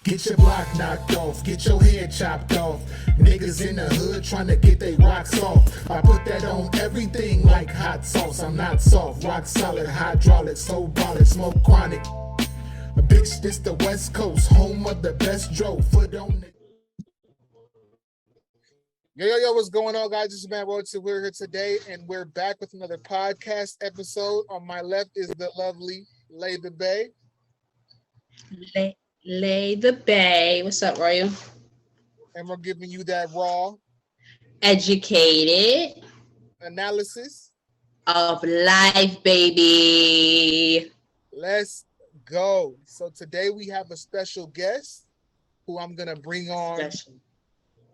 Get your block knocked off, get your head chopped off. Niggas in the hood trying to get they rocks off. I put that on everything like hot sauce. I'm not soft, rock solid, hydraulic, so ballin', smoke chronic. A bitch, this the West Coast, home of the best dro. Foot on the... Yo, what's going on, guys? This is Man Road. We're here today, and we're back with another podcast episode. On my left is the lovely Lay the Bae. Lay the Bae. What's up, Royal? And we're giving you that raw, educated analysis of life, baby. Let's go. So today we have a special guest who I'm going to bring on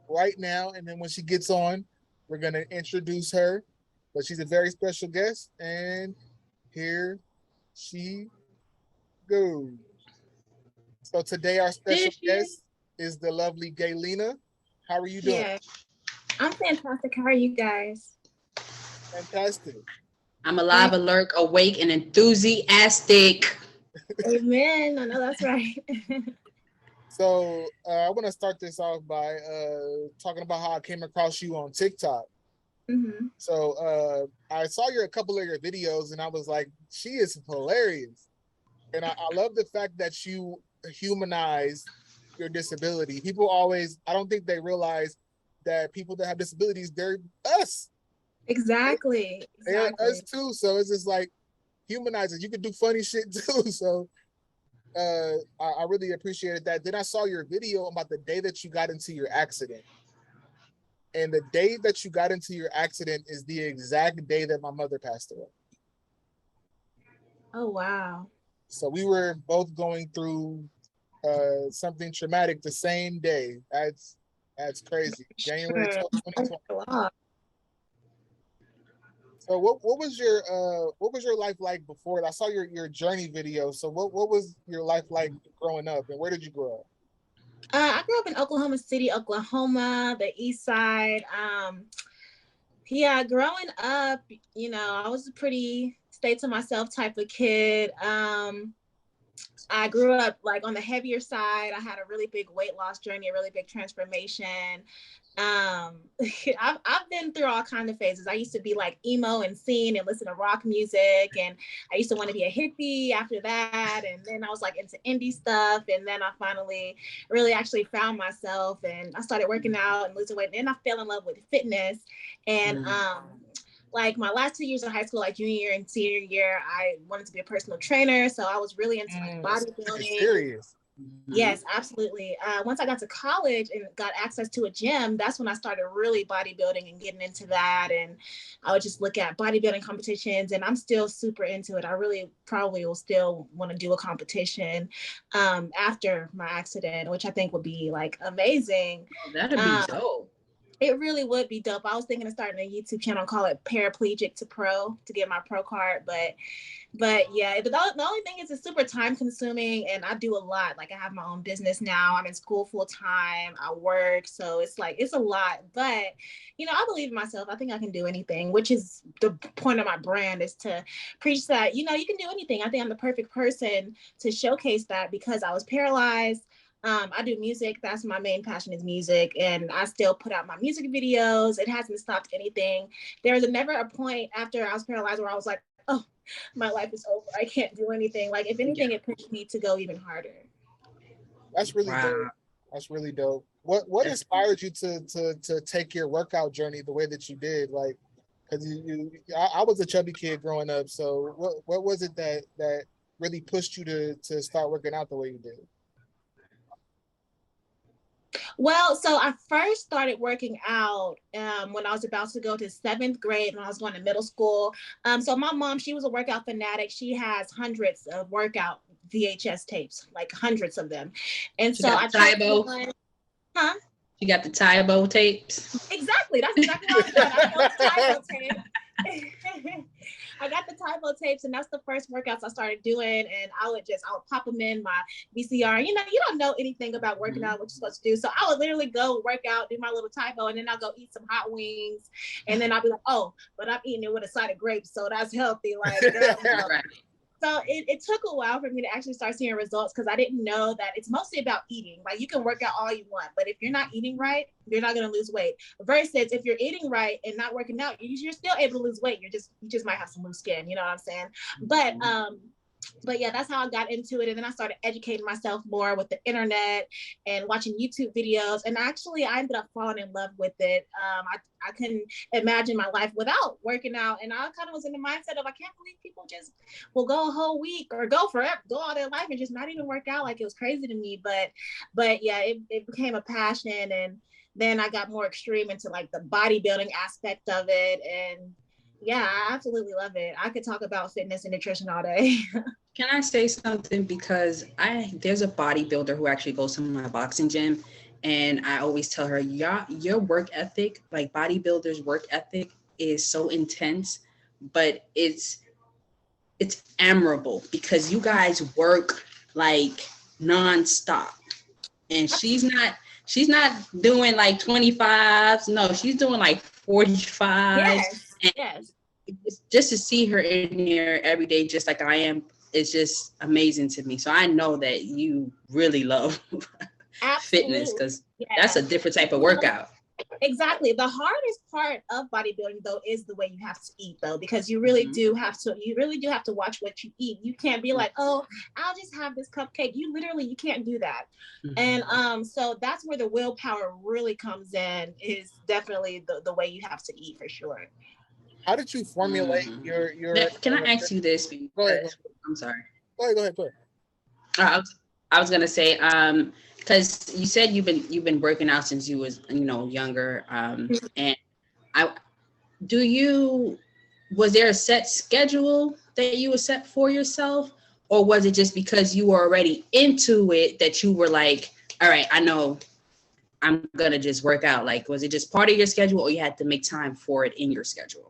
right now. And then when she gets on, we're going to introduce her. But she's a very special guest. And here she goes. So today our special guest is the lovely Gailina. How are you doing? Yeah, I'm fantastic. How are you guys? Fantastic. I'm alive, alert, awake, and enthusiastic. Amen. I know that's right. So I want to start this off by talking about how I came across you on TikTok. Mm-hmm. So I saw a couple of your videos, and I was like, she is hilarious. And I love the fact that you humanize your disability. People always, I don't think they realize that people that have disabilities, they're us. Exactly. They're us too. So it's just like humanizing. You can do funny shit too. So I really appreciated that. Then I saw your video about the day that you got into your accident. And the day that you got into your accident is the exact day that my mother passed away. Oh, wow. So we were both going through something traumatic the same day. That's crazy. January 12th, 2020. So what was your life like before? I saw your journey video. So what was your life like growing up, and where did you grow up? I grew up in Oklahoma City, Oklahoma, the East Side. Yeah, growing up, I was a pretty stay to myself type of kid. I grew up like on the heavier side. I had a really big weight loss journey, a really big transformation. I've been through all kinds of phases. I used to be like emo and sing and listen to rock music, and I used to want to be a hippie after that, and then I was like into indie stuff, and then I finally really actually found myself, and I started working out and losing weight, and then I fell in love with fitness. And like my last 2 years of high school, like junior year and senior year, I wanted to be a personal trainer. So I was really into like bodybuilding. Serious. Yes, absolutely. Once I got to college and got access to a gym, that's when I started really bodybuilding and getting into that. And I would just look at bodybuilding competitions, and I'm still super into it. I really probably will still want to do a competition after my accident, which I think would be like amazing. Oh, that'd be dope. It really would be dope. I was thinking of starting a YouTube channel, call it Paraplegic to Pro, to get my pro card. But yeah, the only thing is it's super time consuming, and I do a lot. Like I have my own business now. I'm in school full time. I work. So it's like, it's a lot, but I believe in myself. I think I can do anything, which is the point of my brand, is to preach that, you can do anything. I think I'm the perfect person to showcase that because I was paralyzed. I do music. That's my main passion, is music. And I still put out my music videos. It hasn't stopped anything. There was never a point after I was paralyzed where I was like, oh, my life is over. I can't do anything. Like, if anything, it pushed me to go even harder. That's really dope. That's really dope. What inspired you to take your workout journey the way that you did? Like, because I was a chubby kid growing up. So what was it that really pushed you to start working out the way you did? Well, so I first started working out when I was about to go to 7th grade, when I was going to middle school. So my mom, she was a workout fanatic. She has hundreds of workout VHS tapes, like hundreds of them. And she so got the Huh? You got the Tybo tapes? Exactly. That's exactly what I got. I got the Tybo tape. I got the Tybo tapes, and that's the first workouts I started doing. And I would pop them in my VCR. You don't know anything about working out, what you're supposed to do. So I would literally go work out, do my little Tybo, and then I'll go eat some hot wings. And then I'll be like, oh, but I'm eating it with a side of grapes, so that's healthy. Like, Right. So it took a while for me to actually start seeing results because I didn't know that it's mostly about eating. Like you can work out all you want, but if you're not eating right, you're not going to lose weight. Versus if you're eating right and not working out, you're still able to lose weight. You just might have some loose skin. You know what I'm saying? But yeah, that's how I got into it. And then I started educating myself more with the internet and watching YouTube videos. And actually, I ended up falling in love with it. I couldn't imagine my life without working out. And I kind of was in the mindset of, I can't believe people just will go a whole week or go forever, go all their life and just not even work out. Like it was crazy to me. But yeah, it became a passion. And then I got more extreme into like the bodybuilding aspect of it. And yeah, I absolutely love it. I could talk about fitness and nutrition all day. Can I say something? Because there's a bodybuilder who actually goes to my boxing gym, and I always tell her, your work ethic, like bodybuilders' work ethic, is so intense, but it's admirable because you guys work like nonstop. And she's not doing like 25s. No, she's doing like 45s. Yes. And yes. Just to see her in here every day, just like I am, it's just amazing to me. So I know that you really love fitness because that's a different type of workout. Exactly. The hardest part of bodybuilding though is the way you have to eat though, because you really do have to watch what you eat. You can't be like, oh, I'll just have this cupcake. You can't do that. And so that's where the willpower really comes in, is definitely the way you have to eat for sure. How did you formulate your Can I ask you this? Go ahead. I'm sorry. Go ahead. I was gonna say, because you said you've been working out since you was younger, and was there a set schedule that you would set for yourself, or was it just because you were already into it that you were like, all right, I know I'm gonna just work out? Like, was it just part of your schedule, or you had to make time for it in your schedule?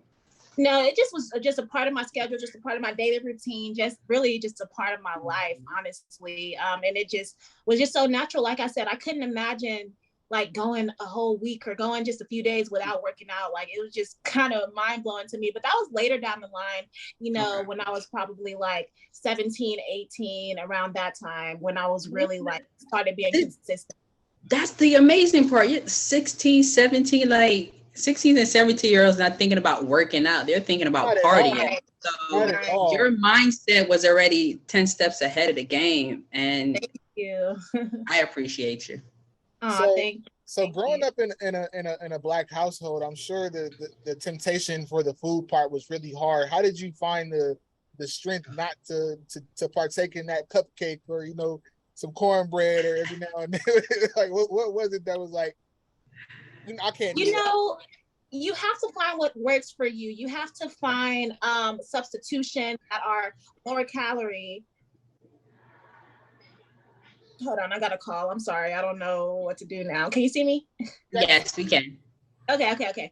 No, it just was just a part of my schedule, just a part of my daily routine, just a part of my life, honestly. And it just was just so natural. Like I said, I couldn't imagine like going a whole week or going just a few days without working out. Like it was just kind of mind blowing to me. But that was later down the line, when I was probably like 17, 18, around that time, when I was really like started being consistent. That's the amazing part. You're 16, 17, like 16 and 17-year-olds not thinking about working out. They're thinking about partying. So your mindset was already 10 steps ahead of the game. And thank you. I appreciate you. So growing up in a Black household, I'm sure the temptation for the food part was really hard. How did you find the strength not to partake in that cupcake or some cornbread or every now and then? Like what was it that was like, I can't do that? You have to find what works for you. You have to find substitutions that are lower calorie. Hold on, I got a call. I'm sorry. I don't know what to do now. Can you see me? Yes, we can. Okay.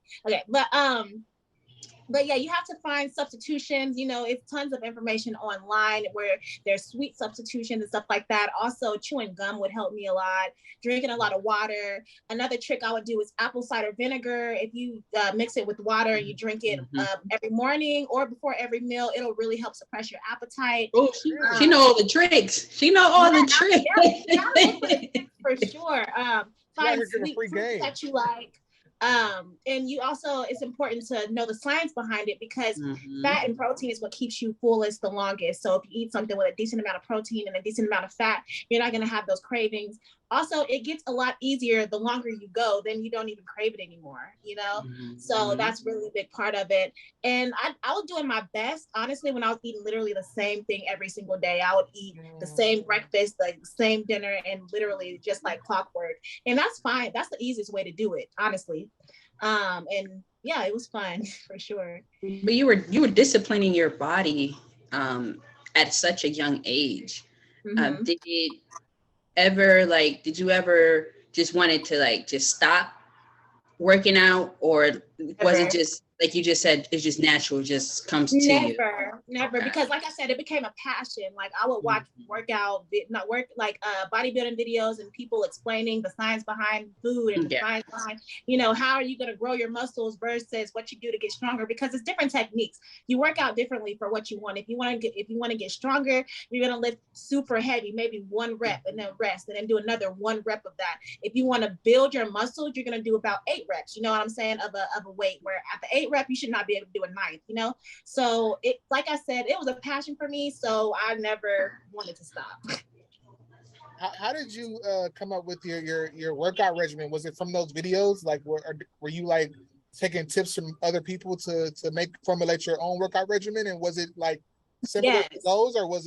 But yeah, you have to find substitutions. It's tons of information online where there's sweet substitutions and stuff like that. Also, chewing gum would help me a lot. Drinking a lot of water. Another trick I would do is apple cider vinegar. If you mix it with water and you drink it every morning or before every meal, it'll really help suppress your appetite. Oh, she know all the tricks. She know all the tricks. For sure. Find sweet fruits that you like. And you also, it's important to know the science behind it, because fat and protein is what keeps you fullest the longest. So if you eat something with a decent amount of protein and a decent amount of fat, you're not going to have those cravings. Also, it gets a lot easier the longer you go, then you don't even crave it anymore, So that's really a big part of it. And I was doing my best, honestly, when I was eating literally the same thing every single day. I would eat the same breakfast, like the same dinner, and literally just like clockwork. And that's fine. That's the easiest way to do it, honestly. And yeah, it was fun for sure. But you were disciplining your body at such a young age. Did you ever just wanted to like just stop working out, or was it just Like you just said, it's just natural, it just comes to you. Never. Okay. Because like I said, it became a passion. Like I would watch bodybuilding videos and people explaining the science behind food and the science behind, how are you going to grow your muscles versus what you do to get stronger, because it's different techniques. You work out differently for what you want. If you want to get stronger, you're going to lift super heavy, maybe 1 rep and then rest and then do another 1 rep of that. If you want to build your muscles, you're going to do about 8 reps, you know what I'm saying, of a weight, where at the 8 rep, you should not be able to do a 9th, So it, like I said, it was a passion for me. So I never wanted to stop. How did you come up with your workout regimen? Was it from those videos? Like, were you like taking tips from other people to formulate your own workout regimen? And was it like similar to those, or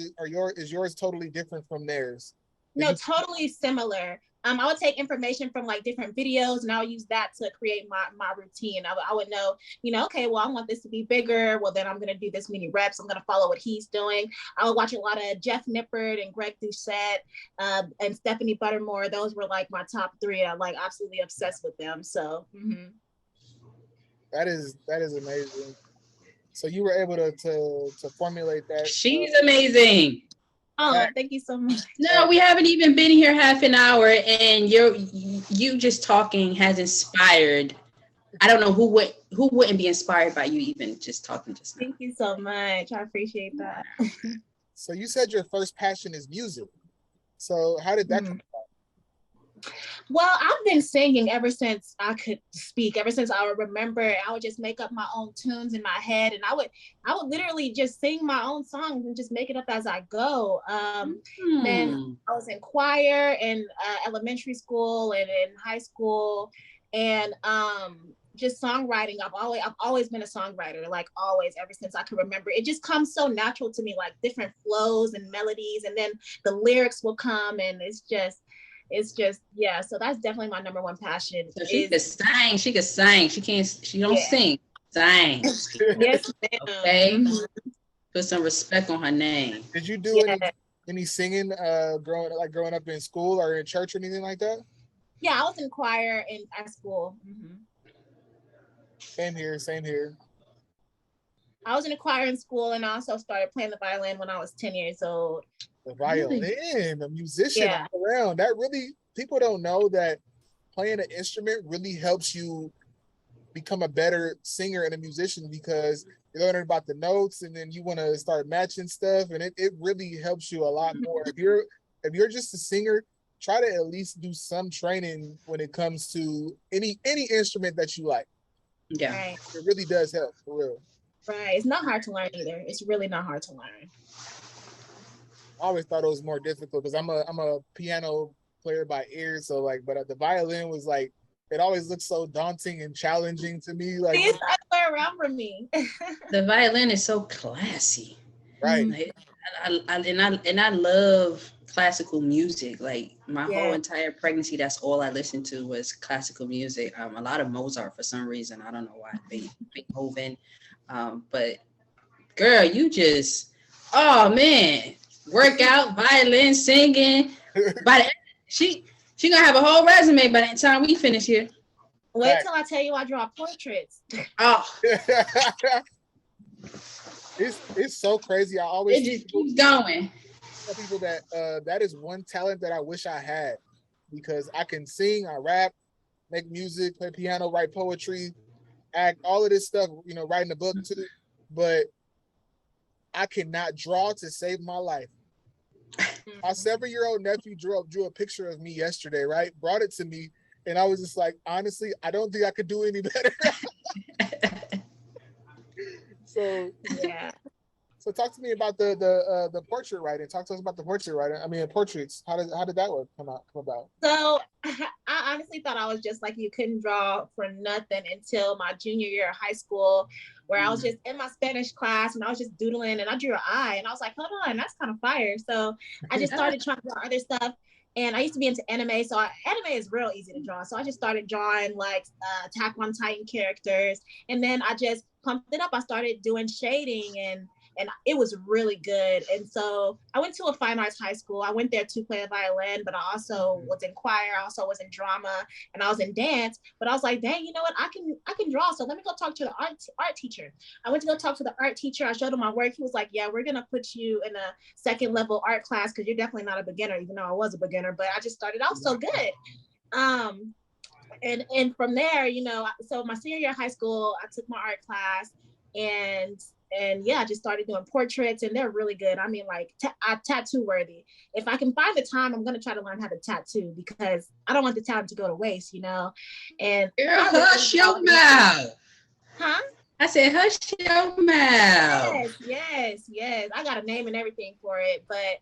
is yours totally different from theirs? No, totally similar. I would take information from like different videos and I'll use that to create my routine. I would know, okay, well, I want this to be bigger. Well, then I'm going to do this many reps. I'm going to follow what he's doing. I would watch a lot of Jeff Nippard and Greg Doucette and Stephanie Buttermore. Those were like my top 3. I'm like absolutely obsessed with them. So that is amazing. So you were able to formulate that. She's amazing. Oh, thank you so much. No, we haven't even been here half an hour, and you just talking has inspired. I don't know who wouldn't be inspired by you even just talking just now. Thank you so much. I appreciate that. So you said your first passion is music. So how did that come about? Well, I've been singing ever since I could speak, ever since I would remember. I would just make up my own tunes in my head, and I would literally just sing my own songs and just make it up as I go. Then I was in choir in elementary school and in high school, and just songwriting. I've always been a songwriter, like always, ever since I could remember. It just comes so natural to me, like different flows and melodies, and then the lyrics will come, and it's just yeah. So that's definitely my number one passion. So she could sing. She could sing. She don't sing. Sing. Yes, ma'am. Okay. Put some respect on her name. Did you do any singing growing up in school or in church or anything like that? Yeah, I was in choir at school. Same here. I was in a choir in school, and I also started playing the violin when I was 10 years old. The violin, a musician around. That really, people don't know that playing an instrument really helps you become a better singer and a musician, because you're learning about the notes and then you want to start matching stuff, and it really helps you a lot more. If you're just a singer, try to at least do some training when it comes to any instrument that you like. Yeah. Right. It really does help, for real. Right. It's not hard to learn either. It's really not hard to learn. I always thought it was more difficult because I'm a piano player by ear, so but the violin was like, it always looks so daunting and challenging to me. Like, it's not the way around for me. The violin is so classy, right? I love classical music. Like my whole entire pregnancy, that's all I listened to was classical music. A lot of Mozart for some reason. I don't know why. Beethoven, but girl, you just, oh man. Workout, violin, singing. She gonna have a whole resume by the time we finish here. Wait till I tell you I draw portraits. Oh, it's so crazy. I always it just keeps going. Tell people that that is one talent that I wish I had, because I can sing, I rap, make music, play piano, write poetry, act, all of this stuff. Writing a book too, but I cannot draw to save my life. My 7-year-old nephew drew a picture of me yesterday, right? Brought it to me, and I was just like, honestly, I don't think I could do any better. So So talk to me about the portrait writing. Talk to us about the portrait writing. I mean, portraits. How did that work come about? So I honestly thought I was just like you, couldn't draw for nothing until my junior year of high school, where I was just in my Spanish class and I was just doodling and I drew an eye and I was like, hold on, that's kind of fire. So I just started trying to draw other stuff. And I used to be into anime, so anime is real easy to draw. So I just started drawing like Attack on Titan characters, and then I just pumped it up. I started doing shading and and it was really good. And so I went to a fine arts high school. I went there to play violin, but I also was in choir, I also was in drama, and I was in dance. But I was like, dang, you know what? I can draw. So let me go talk to the art teacher. I went to go talk to the art teacher. I showed him my work. He was like, yeah, we're gonna put you in a second level art class because you're definitely not a beginner, even though I was a beginner, but I just started off so good. And from there, you know, so my senior year of high school, I took my art class, and yeah, I just started doing portraits, and they're really good. I mean, like tattoo worthy. If I can find the time, I'm gonna try to learn how to tattoo because I don't want the time to go to waste, you know. And girl, hush your mouth. Huh? I said, hush your mouth. Yes. I got a name and everything for it, but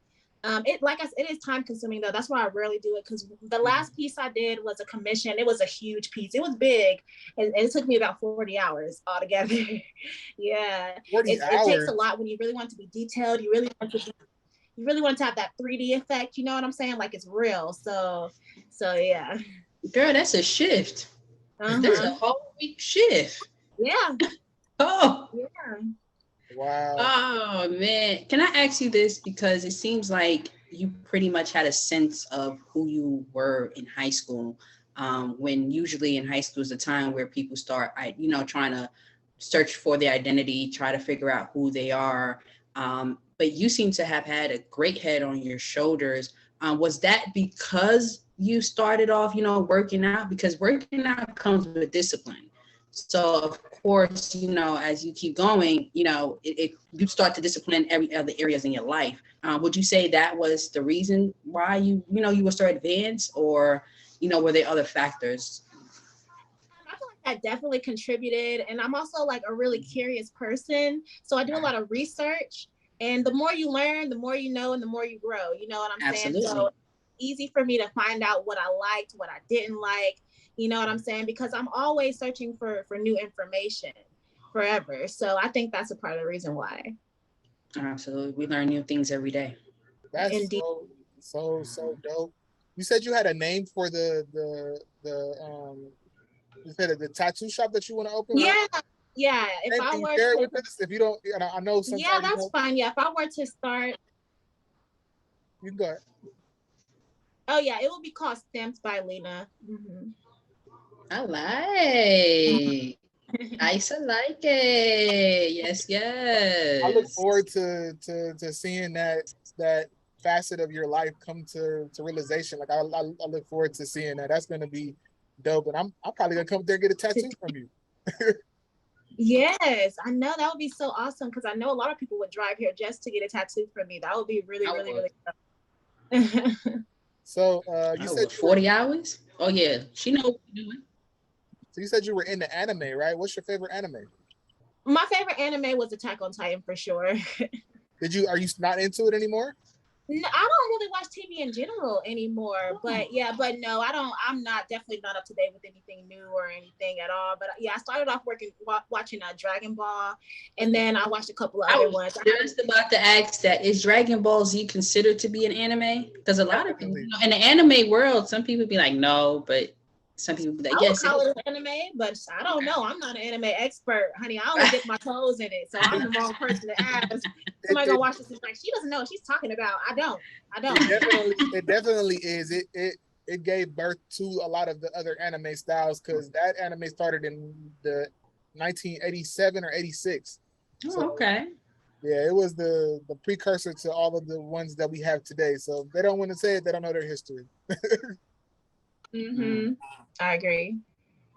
it, like I said, it is time consuming though. That's why I rarely do it, because the last piece I did was a commission. It was a huge piece. It was big, and it took me about 40 hours altogether. Yeah, 40 it takes a lot when you really want to be detailed. You really want to have that 3D effect. You know what I'm saying? Like it's real. So yeah. Girl, that's a shift. That's a whole week shift. Yeah. Oh. Yeah. Wow. Oh man, can I ask you this, because it seems like you pretty much had a sense of who you were in high school, when usually in high school is the time where people start, trying to search for their identity, try to figure out who they are. But you seem to have had a great head on your shoulders. Was that because you started off, working out? Because working out comes with discipline. So of course, as you keep going, you start to discipline every other areas in your life. Would you say that was the reason why you were so advanced, or, were there other factors? I feel like that definitely contributed. And I'm also like a really curious person. So I do a lot of research, and the more you learn, the more you know, and the more you grow, you know what I'm Absolutely. saying? So it's easy for me to find out what I liked, what I didn't like. You know what I'm saying? Because I'm always searching for new information forever. So I think that's a part of the reason why. Absolutely. We learn new things every day. That's Indeed. so dope. You said you had a name for the you said the tattoo shop that you want to open? Yeah. Right? Yeah. If I can you were share it to, with us? If you don't, I know sometimes. yeah, that's fine. Yeah. If I were to start, you can go ahead. oh yeah, it will be called Stamped by Lena. I like. I like it. Yes. I look forward to seeing that facet of your life come to realization. Like I look forward to seeing that. That's gonna be dope, and I'm probably gonna come up there and get a tattoo from you. Yes, I know that would be so awesome, because I know a lot of people would drive here just to get a tattoo from me. That would be really really So you said 40 hours? Oh yeah, she knows what you're doing. So you said you were into anime, right? What's your favorite anime? My favorite anime was Attack on Titan for sure. Are you not into it anymore? No, I don't really watch TV in general anymore, but no, I'm definitely not up to date with anything new or anything at all. But yeah, I started off watching Dragon Ball, and then I watched a couple of other ones. Just about to ask that, is Dragon Ball Z considered to be an anime? Because a lot of people, in the anime world, some people be like, no, but some people be like, yes. I would call it an anime, but I don't know. I'm not an anime expert, honey. I only dip my toes in it, so I'm the wrong person to ask. Somebody gonna watch this and like, she doesn't know what she's talking about. I don't. It definitely is. It gave birth to a lot of the other anime styles, because that anime started in the 1987 or 86. Oh, okay. Yeah, it was the precursor to all of the ones that we have today. So if they don't want to say it, they don't know their history. I agree.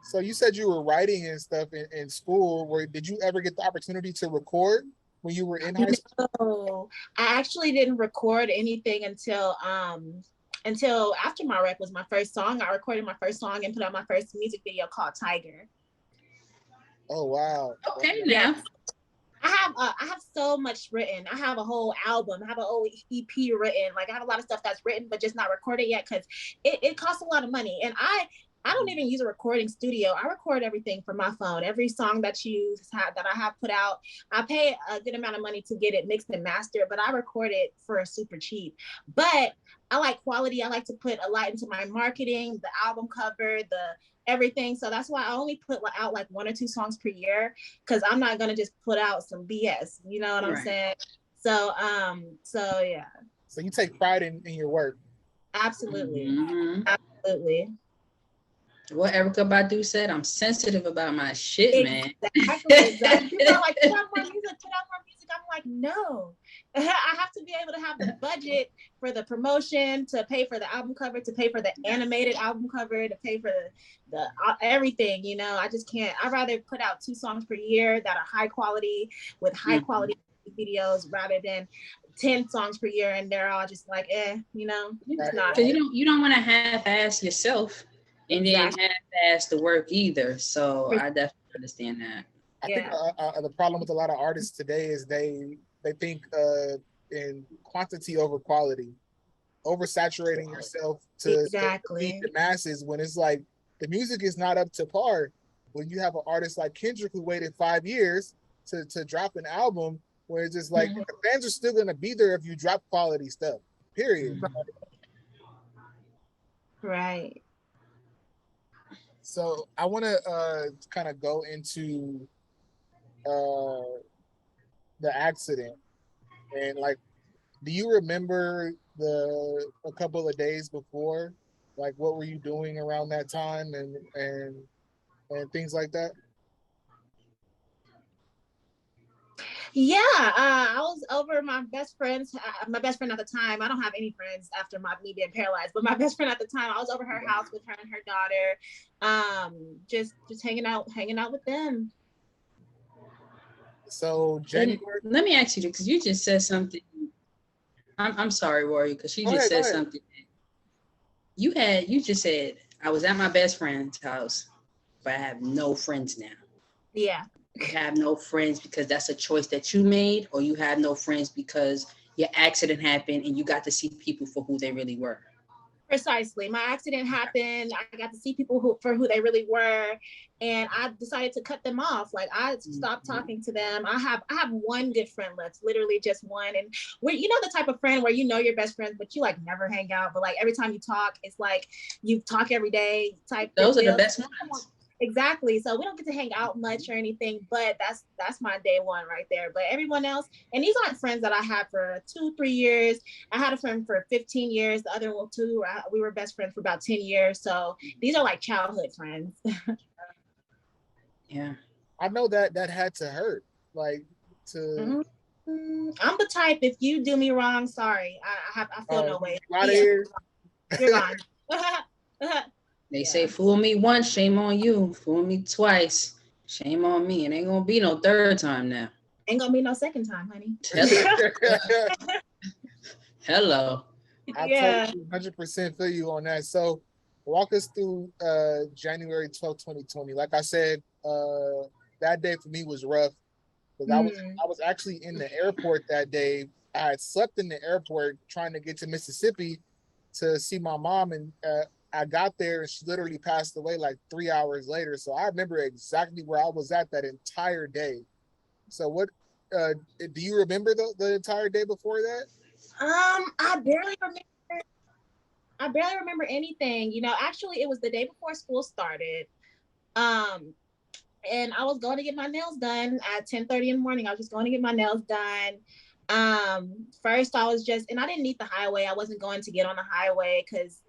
So you said you were writing and stuff in school. Did you ever get the opportunity to record when you were in high school? No, I actually didn't record anything until After My Wreck was my first song. I recorded my first song and put out my first music video called Tiger. Oh wow. Okay, now. I have so much written. I have a whole album. I have a whole EP written. Like I have a lot of stuff that's written but just not recorded yet, because it costs a lot of money. And I don't even use a recording studio. I record everything from my phone. Every song that I have put out, I pay a good amount of money to get it mixed and mastered, but I record it for super cheap. But I like quality. I like to put a lot into my marketing, the album cover, the everything. So that's why I only put out like 1 or 2 songs per year, because I'm not gonna just put out some BS. You know what I'm saying? So yeah. So you take pride in your work. Absolutely. Mm-hmm. Absolutely. What Erykah Badu said, I'm sensitive about my shit, man. Exactly. You know, like, put out more music. I'm like, no. I have to be able to have the budget for the promotion, to pay for the album cover, to pay for the animated album cover, to pay for the everything, you know. I just can't. I'd rather put out 2 songs per year that are high quality with high quality videos rather than 10 songs per year and they're all just like, you know. It's not. Because you don't want to half-ass yourself. And then half-ass the work either. So I definitely understand that. I think the problem with a lot of artists today is they think in quantity over quality, oversaturating yourself to feed the masses, when it's like the music is not up to par. When you have an artist like Kendrick who waited 5 years to drop an album, where it's just like the fans are still gonna be there if you drop quality stuff. Period. Right. So I want to kind of go into the accident, and like, do you remember a couple of days before? Like, what were you doing around that time, and things like that? Yeah, I was over my best friend at the time. I don't have any friends after me being paralyzed, but my best friend at the time, I was over her house with her and her daughter, just hanging out with them. So January. Let me ask you, because you just said something. I'm sorry, Rory, because she just said something. You just said, I was at my best friend's house, but I have no friends now. Yeah. You have no friends because that's a choice that you made, or you have no friends because your accident happened and you got to see people for who they really were? Precisely. My accident happened. I got to see people for who they really were, and I decided to cut them off. Like, I stopped talking to them. I have one good friend left, literally just one. And you know, the type of friend where you know your best friends, but you like never hang out. But like every time you talk, it's like you talk every day type. Those are the best ones. Exactly. So we don't get to hang out much or anything, but that's my day one right there. But everyone else, and these aren't friends that I had for 2-3 years. I had a friend for 15 years. The other one too, we were best friends for about 10 years. So these are like childhood friends. Yeah. I know that had to hurt. Like, to. I'm the type, if you do me wrong, sorry. I feel no way. Out of here. You're gone. They say, fool me once, shame on you. Fool me twice, shame on me. It ain't gonna be no third time now. Ain't gonna be no second time, honey. Hello. I totally 100% feel you on that. So walk us through January 12th, 2020. Like I said, that day for me was rough, because I was actually in the airport that day. I had slept in the airport trying to get to Mississippi to see my mom, and I got there and she literally passed away like 3 hours later. So I remember exactly where I was at that entire day. So what do you remember the entire day before that? I barely remember anything. You know, actually it was the day before school started. And I was going to get my nails done at 10:30 in the morning. I was just going to get my nails done. First I was and I didn't need the highway. I wasn't going to get on the highway because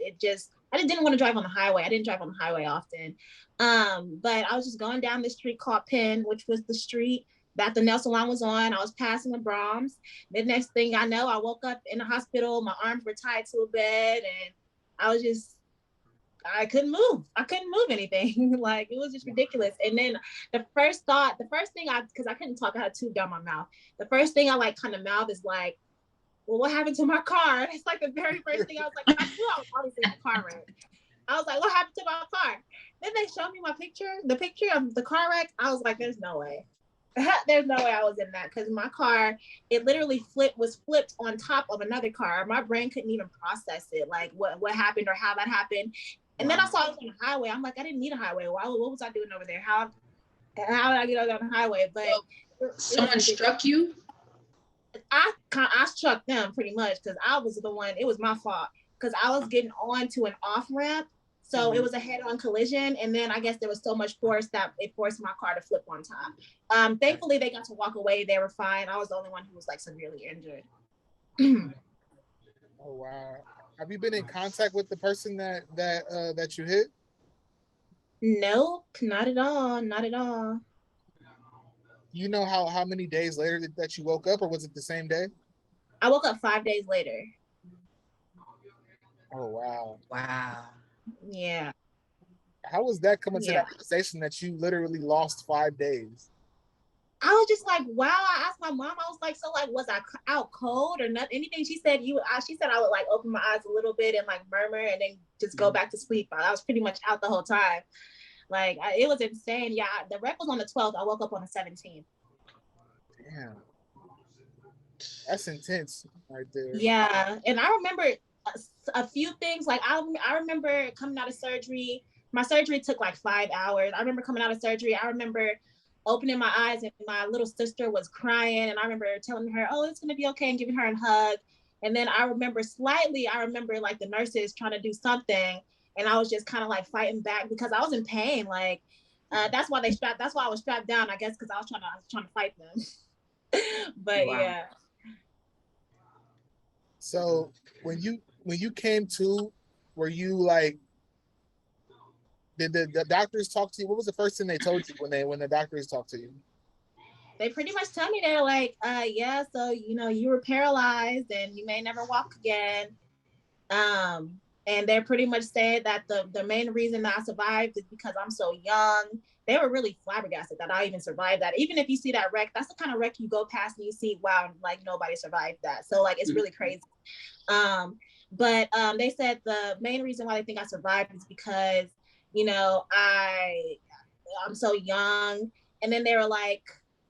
I didn't want to drive on the highway. I didn't drive on the highway often. But I was just going down this street called Penn, which was the street that the nail salon was on. I was passing the Brahms. The next thing I know, I woke up in the hospital. My arms were tied to a bed, and I couldn't move. I couldn't move anything. Like, it was just ridiculous. And then the first thing because I couldn't talk, I had tube down my mouth. The first thing I like kind of mouth is like, well, what happened to my car? It's like the very first thing I was like, I knew I was obviously in the car wreck. I was like, what happened to my car? Then they showed me the picture of the car wreck. I was like, there's no way. There's no way I was in that, because my car, it literally was flipped on top of another car. My brain couldn't even process it, like what happened or how that happened. And then I saw it was on the highway. I'm like, I didn't need a highway. What was I doing over there? How did I get over on the highway? But someone struck you? I struck them pretty much because I was the one. It was my fault because I was getting on to an off ramp. So it was a head-on collision, and then I guess there was so much force that it forced my car to flip on top. Thankfully, they got to walk away. They were fine. I was the only one who was like severely injured. Oh wow! Have you been in contact with the person that you hit? Nope, not at all. Not at all. You know how many days later that you woke up, or was it the same day? I woke up 5 days later. Oh wow! Wow. Yeah. How was that coming to that realization that you literally lost 5 days? I was just like, wow. I asked my mom. I was like, so like, was I out cold or nothing? Anything? She said she said I would like open my eyes a little bit and like murmur and then just go back to sleep. I was pretty much out the whole time. Like it was insane. Yeah, the wreck was on the 12th. I woke up on the 17th. Damn, that's intense right there. Yeah, and I remember a few things. Like I remember coming out of surgery. My surgery took like 5 hours. I remember coming out of surgery. I remember opening my eyes and my little sister was crying, and I remember telling her, "Oh, it's gonna be okay," and giving her a hug. And then I remember like the nurses trying to do something, and I was just kind of like fighting back because I was in pain. Like that's why I was strapped down, I guess, because I was trying to fight them. But wow. yeah. So when you came to, were you like, did the doctors talk to you? What was the first thing they told you when the doctors talked to you? They pretty much tell me, they're like, yeah, so you were paralyzed and you may never walk again. And they're pretty much saying that the main reason that I survived is because I'm so young. They were really flabbergasted that I even survived that. Even if you see that wreck, that's the kind of wreck you go past and you see, wow, like nobody survived that. So like it's really crazy. But they said the main reason why they think I survived is because I'm so young. And then they were like,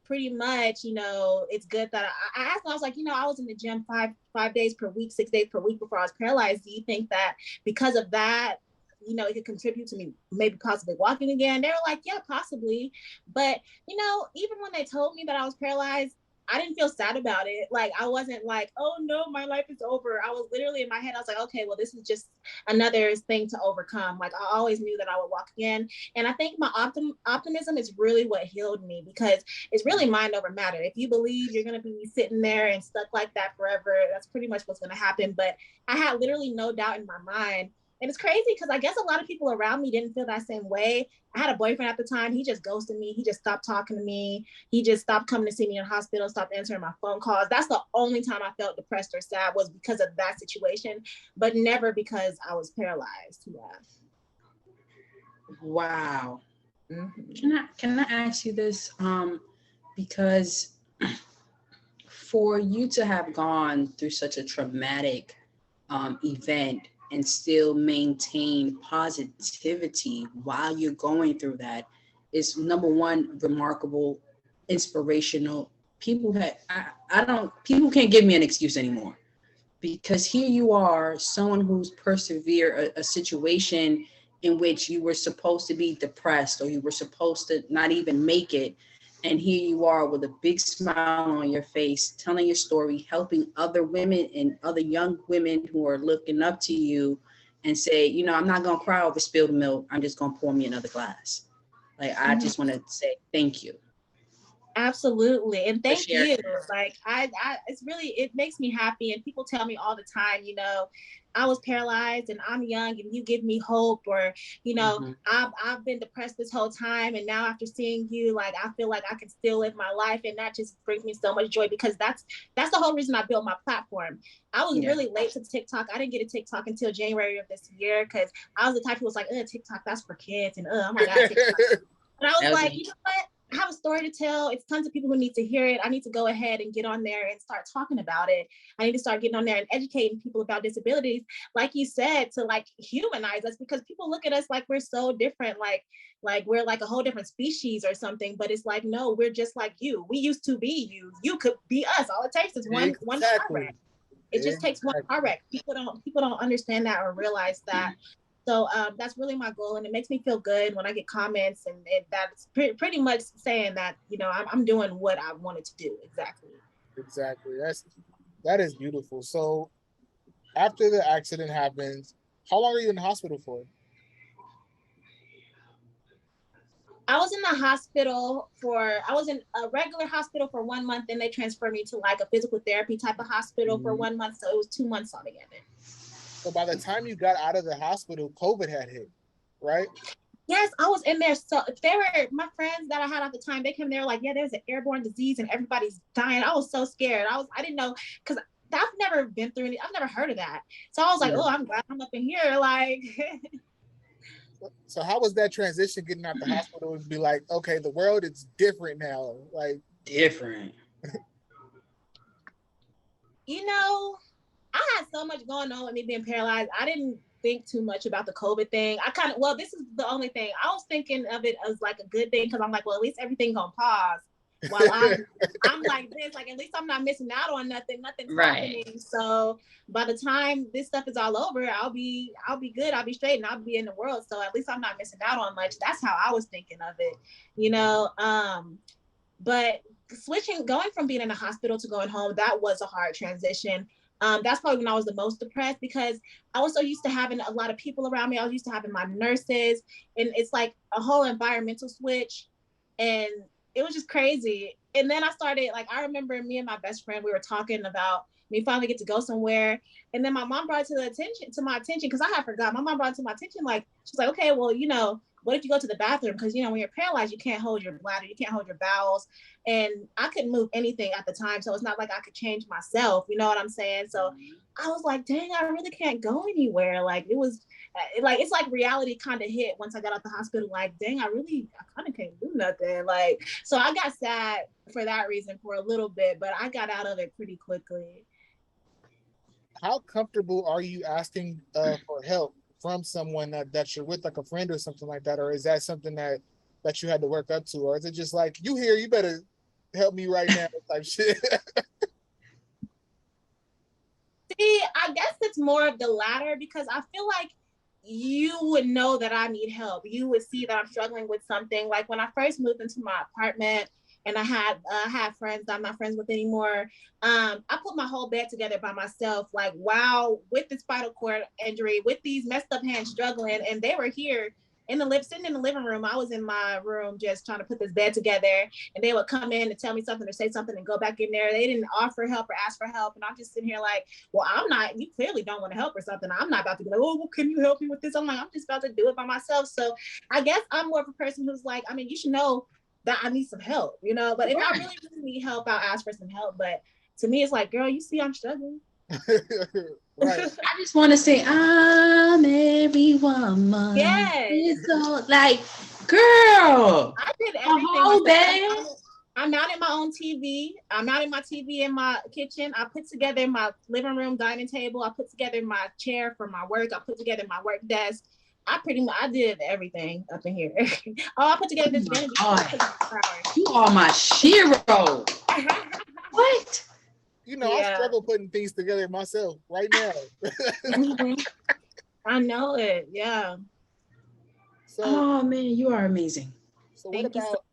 pretty much, it's good that I asked them, I was like, I was in the gym five days per week, 6 days per week before I was paralyzed. Do you think that because of that, it could contribute to me maybe possibly walking again? They were like, yeah, possibly. But, even when they told me that I was paralyzed, I didn't feel sad about it. Like, I wasn't like, oh no, my life is over. I was literally in my head, I was like, okay, well, this is just another thing to overcome. Like, I always knew that I would walk again. And I think my optimism is really what healed me, because it's really mind over matter. If you believe you're going to be sitting there and stuck like that forever, that's pretty much what's going to happen. But I had literally no doubt in my mind. And it's crazy because I guess a lot of people around me didn't feel that same way. I had a boyfriend at the time. He just ghosted me. He just stopped talking to me. He just stopped coming to see me in the hospital, stopped answering my phone calls. That's the only time I felt depressed or sad, was because of that situation, but never because I was paralyzed. Yeah. Wow. Mm-hmm. Can I ask you this? Because for you to have gone through such a traumatic event and still maintain positivity while you're going through that is, number one, remarkable, inspirational. People can't give me an excuse anymore, because here you are, someone who's persevered a situation in which you were supposed to be depressed or you were supposed to not even make it. And here you are with a big smile on your face, telling your story, helping other women and other young women who are looking up to you, and say, I'm not going to cry over spilled milk. I'm just going to pour me another glass. Like, I just want to say thank you. Absolutely. And thank you. Like, it makes me happy. And people tell me all the time, I was paralyzed and I'm young and you give me hope, or, I've been depressed this whole time. And now after seeing you, like, I feel like I can still live my life. And that just brings me so much joy, because that's the whole reason I built my platform. I was really late to TikTok. I didn't get a TikTok until January of this year, because I was the type who was like, TikTok, that's for kids. And oh my God, TikTok. And I was like, you know what? I have a story to tell. It's tons of people who need to hear it. I need to go ahead and get on there and start talking about it. I need to start getting on there and educating people about disabilities, like you said, to like humanize us, because people look at us like we're so different, like we're like a whole different species or something. But it's like, no, we're just like you. We used to be you. You could be us. All it takes is one car wreck. It just takes one car wreck. People don't understand that or realize that. So that's really my goal, and it makes me feel good when I get comments, and that's pretty much saying that, you know, I'm doing what I wanted to do. Exactly. Exactly. That is beautiful. So after the accident happens, how long are you in the hospital for? I was in the hospital I was in a regular hospital for 1 month, and they transferred me to like a physical therapy type of hospital for 1 month. So it was 2 months altogether. So by the time you got out of the hospital, COVID had hit, right? Yes, I was in there. So they were my friends that I had at the time. They came there like, yeah, there's an airborne disease and everybody's dying. I was so scared. I didn't know, because I've never been through any. I've never heard of that. So I was like, oh, I'm glad I'm up in here. Like, so how was that transition getting out the hospital and be like, okay, the world is different now? Like different. you know, I had so much going on with me being paralyzed. I didn't think too much about the COVID thing. This is the only thing. I was thinking of it as like a good thing, because I'm like, well, at least everything gonna pause while I'm like this. Like, at least I'm not missing out on nothing. Nothing's happening. So by the time this stuff is all over, I'll be good. I'll be straight, and I'll be in the world. So at least I'm not missing out on much. That's how I was thinking of it, you know. But going from being in the hospital to going home, that was a hard transition. That's probably when I was the most depressed, because I was so used to having a lot of people around me. I was used to having my nurses, and it's like a whole environmental switch, and it was just crazy. And then I remember me and my best friend, we were talking about me finally get to go somewhere. And then my mom brought it to my attention, because I had forgot. My mom brought it to my attention, like, she's like, okay, well, you know, what if you go to the bathroom? Because, you know, when you're paralyzed, you can't hold your bladder, you can't hold your bowels. And I couldn't move anything at the time. So it's not like I could change myself. You know what I'm saying? So I was like, dang, I really can't go anywhere. Like, it was like, it's like reality kind of hit once I got out the hospital. Like, dang, I kind of can't do nothing. Like, so I got sad for that reason for a little bit, but I got out of it pretty quickly. How comfortable are you asking for help from someone that you're with, like a friend or something like that? Or is that something that you had to work up to? Or is it just like, you here, you better help me right now type shit? See, I guess it's more of the latter, because I feel like you would know that I need help. You would see that I'm struggling with something. Like when I first moved into my apartment, and I had friends that I'm not friends with anymore. I put my whole bed together by myself, like, wow, with the spinal cord injury, with these messed up hands struggling, and they were here sitting in the living room. I was in my room just trying to put this bed together, and they would come in and tell me something or say something and go back in there. They didn't offer help or ask for help, and I'm just sitting here like, well, you clearly don't want to help or something. I'm not about to be like, oh, well, can you help me with this? I'm like, I'm just about to do it by myself. So I guess I'm more of a person who's like, I mean, you should know that I need some help, you know, but if I really, really need help, I'll ask for some help. But to me, it's like, girl, you see, I'm struggling. Right. I just want to say, I'm every woman. Yes. It's so, like, girl, I did everything. I'm mounting my own TV. I'm mounting my TV in my kitchen. I put together my living room dining table. I put together my chair for my work. I put together my work desk. I did everything up in here. I put together this vanity. You are my shiro. What? You know, I struggle putting things together myself right now. I know it. Yeah. So, oh man, you are amazing. So what about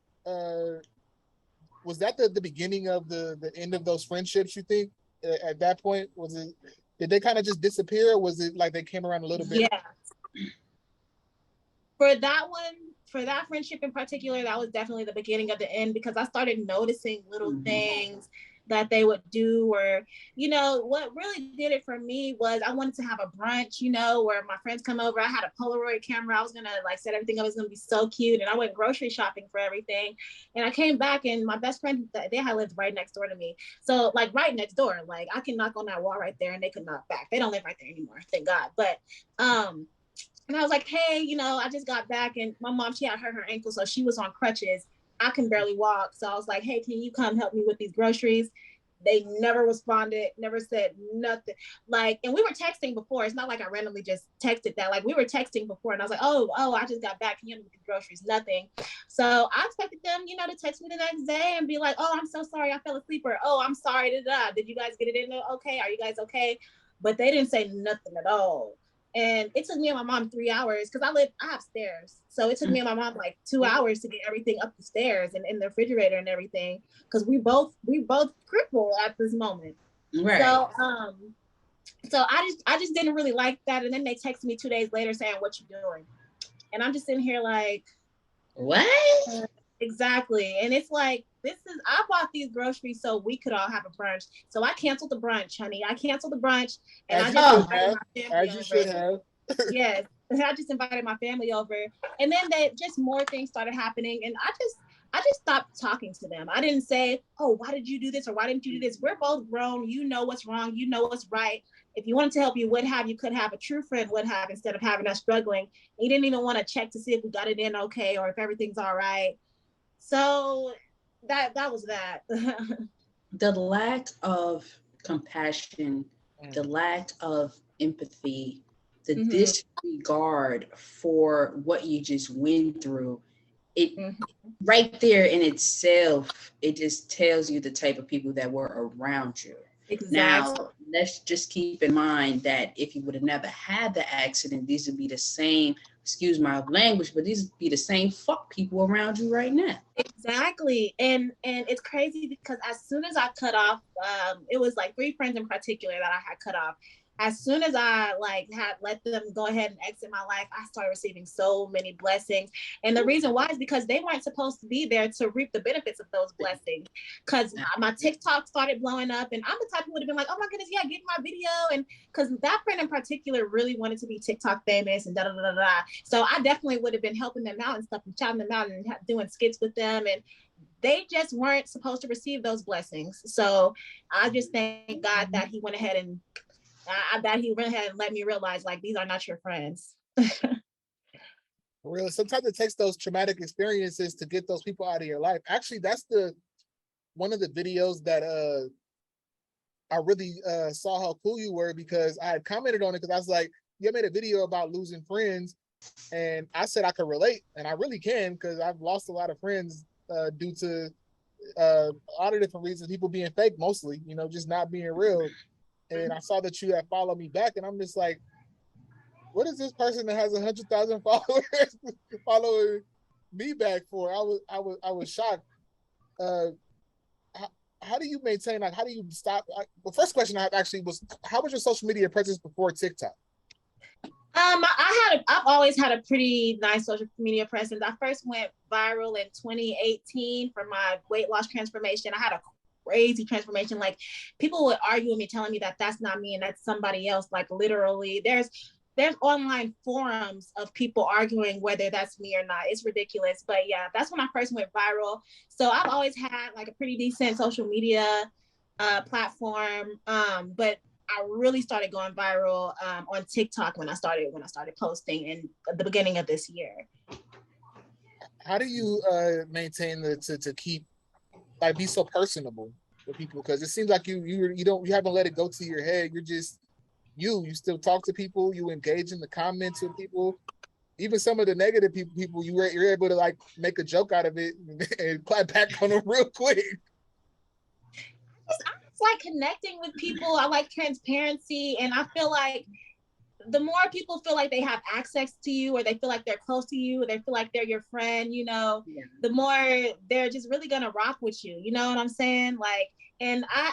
was that the beginning of the end of those friendships, you think? At that point, did they kind of just disappear, or was it like they came around a little bit? Yeah. For that friendship in particular, that was definitely the beginning of the end, because I started noticing little things that they would do. Or, you know, what really did it for me was I wanted to have a brunch, you know, where my friends come over. I had a Polaroid camera. I was going to like set everything up. It was going to be so cute. And I went grocery shopping for everything. And I came back, and my best friend, they had lived right next door to me. So like right next door, like I can knock on that wall right there and they could knock back. They don't live right there anymore, thank God. But, and I was like, hey, you know, I just got back, and my mom, she had hurt her ankle, so she was on crutches. I can barely walk. So I was like, hey, can you come help me with these groceries? They never responded, never said nothing. Like, and we were texting before. It's not like I randomly just texted that. Like, we were texting before, and I was like, oh, I just got back. Can you help me with the groceries? Nothing. So I expected them, you know, to text me the next day and be like, oh, I'm so sorry, I fell asleep, or oh, I'm sorry, did you guys get it in there okay? Are you guys okay? But they didn't say nothing at all. And it took me and my mom 3 hours because I have stairs. So it took me and my mom like 2 hours to get everything up the stairs and in the refrigerator and everything. Cause we both crippled at this moment. Right. So I just didn't really like that. And then they texted me 2 days later saying, "What you doing?" And I'm just sitting here like, what? Exactly. And it's like, I bought these groceries so we could all have a brunch. So I canceled the brunch, honey. I canceled the brunch and I just invited my family over. Should have. Yes. I just invited my family over. And then just more things started happening. And I just stopped talking to them. I didn't say, "Oh, why did you do this?" or "Why didn't you do this?" We're both grown. You know what's wrong. You know what's right. If you wanted to help, you would have. You could have. A true friend would have, instead of having us struggling. You didn't even want to check to see if we got it in okay or if everything's all right. So that was that. The lack of compassion, the lack of empathy, the disregard for what you just went through, it right there in itself, it just tells you the type of people that were around you. Exactly. Now, let's just keep in mind that if you would have never had the accident, these would be the same, excuse my language, but these would be the same fuck people around you right now. Exactly. And it's crazy because as soon as I cut off, it was like 3 friends in particular that I had cut off. As soon as I had let them go ahead and exit my life, I started receiving so many blessings. And the reason why is because they weren't supposed to be there to reap the benefits of those blessings. Because my TikTok started blowing up, and I'm the type who would have been like, "Oh my goodness, yeah, get my video." And because that friend in particular really wanted to be TikTok famous and da da da da. So I definitely would have been helping them out and stuff and shouting them out and doing skits with them. And they just weren't supposed to receive those blessings. So I just thank God that he went ahead and let me realize, like, these are not your friends. Really, sometimes it takes those traumatic experiences to get those people out of your life. Actually, that's one of the videos that I really saw how cool you were, because I had commented on it because I was like, "You made a video about losing friends," and I said I could relate, and I really can, because I've lost a lot of friends due to a lot of different reasons. People being fake, mostly, just not being real. And I saw that you had followed me back, and I'm just like, what is this person that has 100,000 followers following me back for? I was shocked. How do you maintain? Like, how do you stop? The first question I had actually was, how was your social media presence before TikTok? I've always had a pretty nice social media presence. I first went viral in 2018 for my weight loss transformation. I had a crazy transformation. Like, people would argue with me, telling me that that's not me and that's somebody else. Like, literally, there's online forums of people arguing whether that's me or not. It's ridiculous. But yeah, that's when I first went viral. So I've always had like a pretty decent social media platform. But I really started going viral on TikTok when I started posting in the beginning of this year. How do you maintain to keep, like, be so personable with people? Because it seems like you haven't let it go to your head. You're just you still talk to people. You engage in the comments with people. Even some of the negative people, you're able to like make a joke out of it and clap back on them real quick. I just like connecting with people. I like transparency, and I feel like the more people feel like they have access to you, or they feel like they're close to you, or they feel like they're your friend, the more they're just really gonna rock with you. You know what I'm saying? Like, and I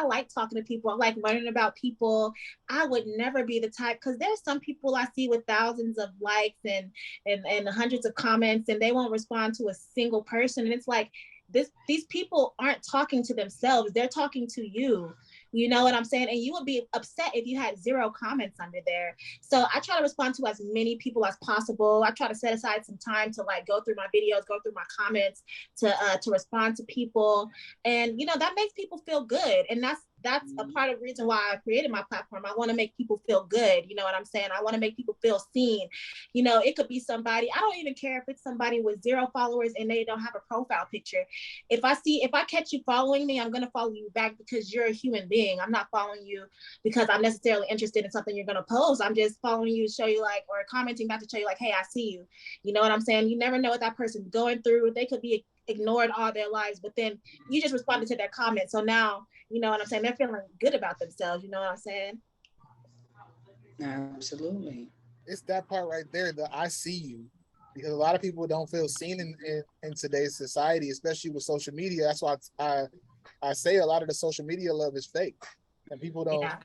like talking to people. I like learning about people. I would never be the type, because there's some people I see with thousands of likes and hundreds of comments, and they won't respond to a single person. And it's like, these people aren't talking to themselves. They're talking to you. You know what I'm saying? And you would be upset if you had 0 comments under there. So I try to respond to as many people as possible. I try to set aside some time to like go through my videos, go through my comments, to respond to people. And, that makes people feel good. And that's a part of the reason why I created my platform. I want to make people feel good. You know what I'm saying? I want to make people feel seen. It could be somebody, I don't even care if it's somebody with 0 followers and they don't have a profile picture. If I catch you following me, I'm going to follow you back because you're a human being. I'm not following you because I'm necessarily interested in something you're going to post. I'm just following you to show you, like, or commenting back to show you, like, hey, I see you. You know what I'm saying? You never know what that person's going through. They could be ignored all their lives, but then you just responded to their comment. So now, you know what I'm saying, they're feeling good about themselves. You know what I'm saying? Absolutely. It's that part right there, the I see you. Because a lot of people don't feel seen in today's society, especially with social media. That's why I say a lot of the social media love is fake. And people Yeah,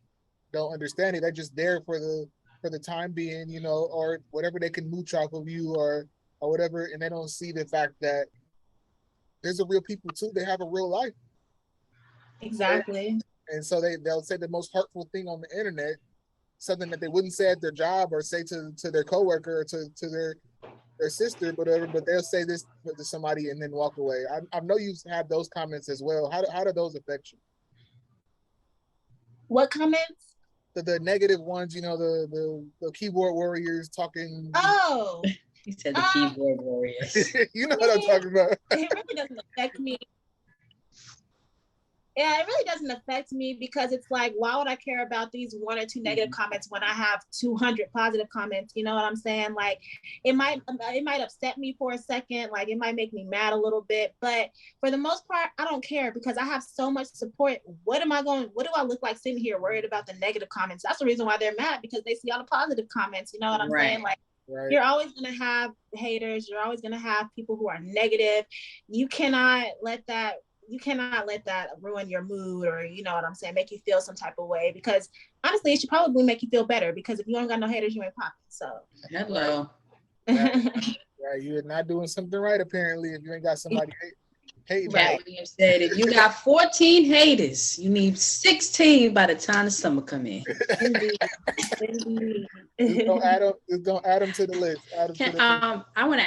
don't understand it. They're just there for the time being, you know, or whatever they can mooch off of you or whatever, and they don't see the fact that there's a real people too. They have a real life. exactly. And so they'll say the most hurtful thing on the internet, something that they wouldn't say at their job or say to their coworker or to their sister, whatever, but they'll say this to somebody and then walk away. I know you've had those comments as well. How do those affect you? What comments? The negative ones, you know, the keyboard warriors talking. Oh, He said the um, keyboard warriors. You know I what I'm mean, talking about. it really doesn't affect me. Yeah, it really doesn't affect me because it's like, why would I care about these one or two negative comments when I have 200 positive comments? You know what I'm saying? Like, it might upset me for a second, like it might make me mad a little bit, but for the most part, I don't care because I have so much support. What do I look like sitting here worried about the negative comments? That's the reason why they're mad, because they see all the positive comments. You know what I'm saying? Right. Like, Right. you're always going to have haters. You're always going to have people who are negative. You cannot let that ruin your mood, or you know what I'm saying, make you feel some type of way, because honestly it should probably make you feel better, because if you don't got no haters, you ain't popping. So Hello. Right. Right. You're not doing something right apparently if you ain't got somebody hating. Cat Right. Williams said, if you got 14 haters, you need 16 by the time the summer come in. Indeed. Indeed. Just don't add them to the list. Add them to the list. I want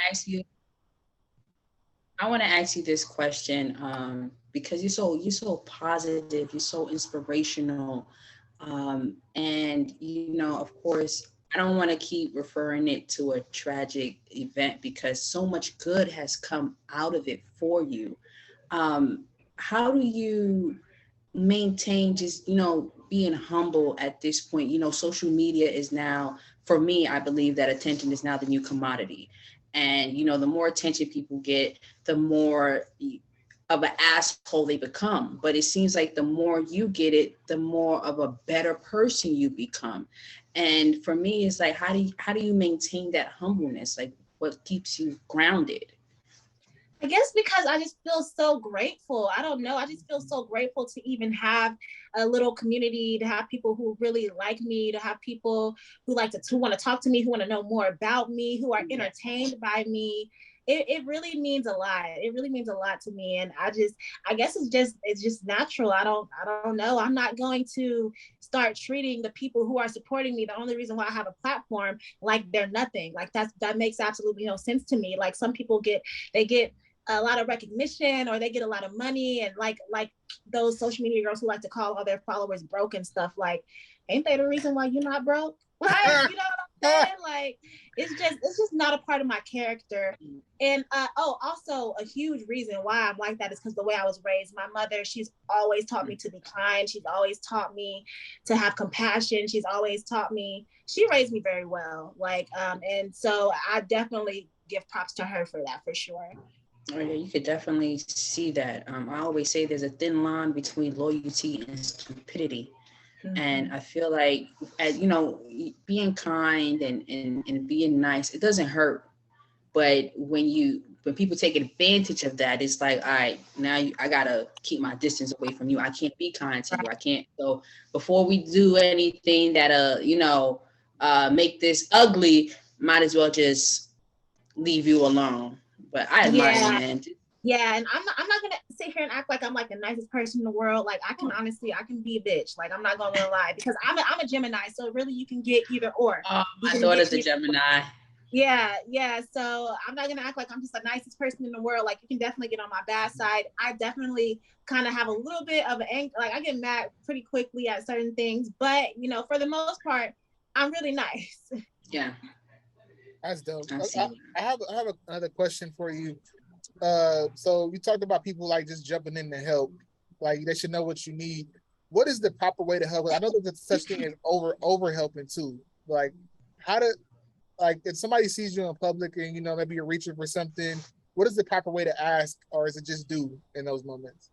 to ask you this question, because you're so positive, you're so inspirational, and you know, of course, I don't want to keep referring it to a tragic event because so much good has come out of it for you. Um, how do you maintain just, you know, being humble at this point? You know, social media is now, for me, I believe that attention is now the new commodity. And, you know, the more attention people get, the more of an asshole they become. But it seems like the more you get it, the more of a better person you become. And for me, it's like, how do you maintain that humbleness? Like, what keeps you grounded? I guess because I just feel so grateful. I don't know. I just feel so grateful to even have a little community, to have people who really like me, to have people who who want to talk to me, who want to know more about me, who are entertained by me. It really means a lot. It really means a lot to me. And I guess it's just natural. I don't know. I'm not going to start treating the people who are supporting me, the only reason why I have a platform, like they're nothing. Like that makes absolutely no sense to me. Like some people they get a lot of recognition, or they get a lot of money, and like those social media girls who like to call all their followers broke and stuff, like, ain't they the reason why you're not broke? Like, you know what I'm saying? Like, it's just not a part of my character. And also a huge reason why I'm like that is because the way I was raised. My mother, she's always taught me to be kind. She's always taught me to have compassion. She raised me very well. Like, and so I definitely give props to her for that, for sure. Oh, yeah, you could definitely see that. I always say there's a thin line between loyalty and stupidity. Mm-hmm. And I feel like, as you know, being kind and being nice, it doesn't hurt. But when people take advantage of that, it's like, all right, now I gotta keep my distance away from you. I can't be kind to you. I can't. So before we do anything that make this ugly, might as well just leave you alone. But I admire you, man. Yeah, and I'm not gonna sit here and act like I'm like the nicest person in the world. Like, I can be a bitch. Like, I'm not gonna lie, because I'm a Gemini, so really you can get either or. My daughter's a Gemini. Yeah. So I'm not gonna act like I'm just the nicest person in the world. Like, you can definitely get on my bad side. I definitely kind of have a little bit of an anger. Like, I get mad pretty quickly at certain things, but you know, for the most part, I'm really nice. Yeah. That's dope. I have another question for you. So you talked about people like just jumping in to help, like they should know what you need. What is the proper way to help? I know there's such thing as over helping too. Like, if somebody sees you in public and you know maybe you're reaching for something, what is the proper way to ask, or is it just do in those moments?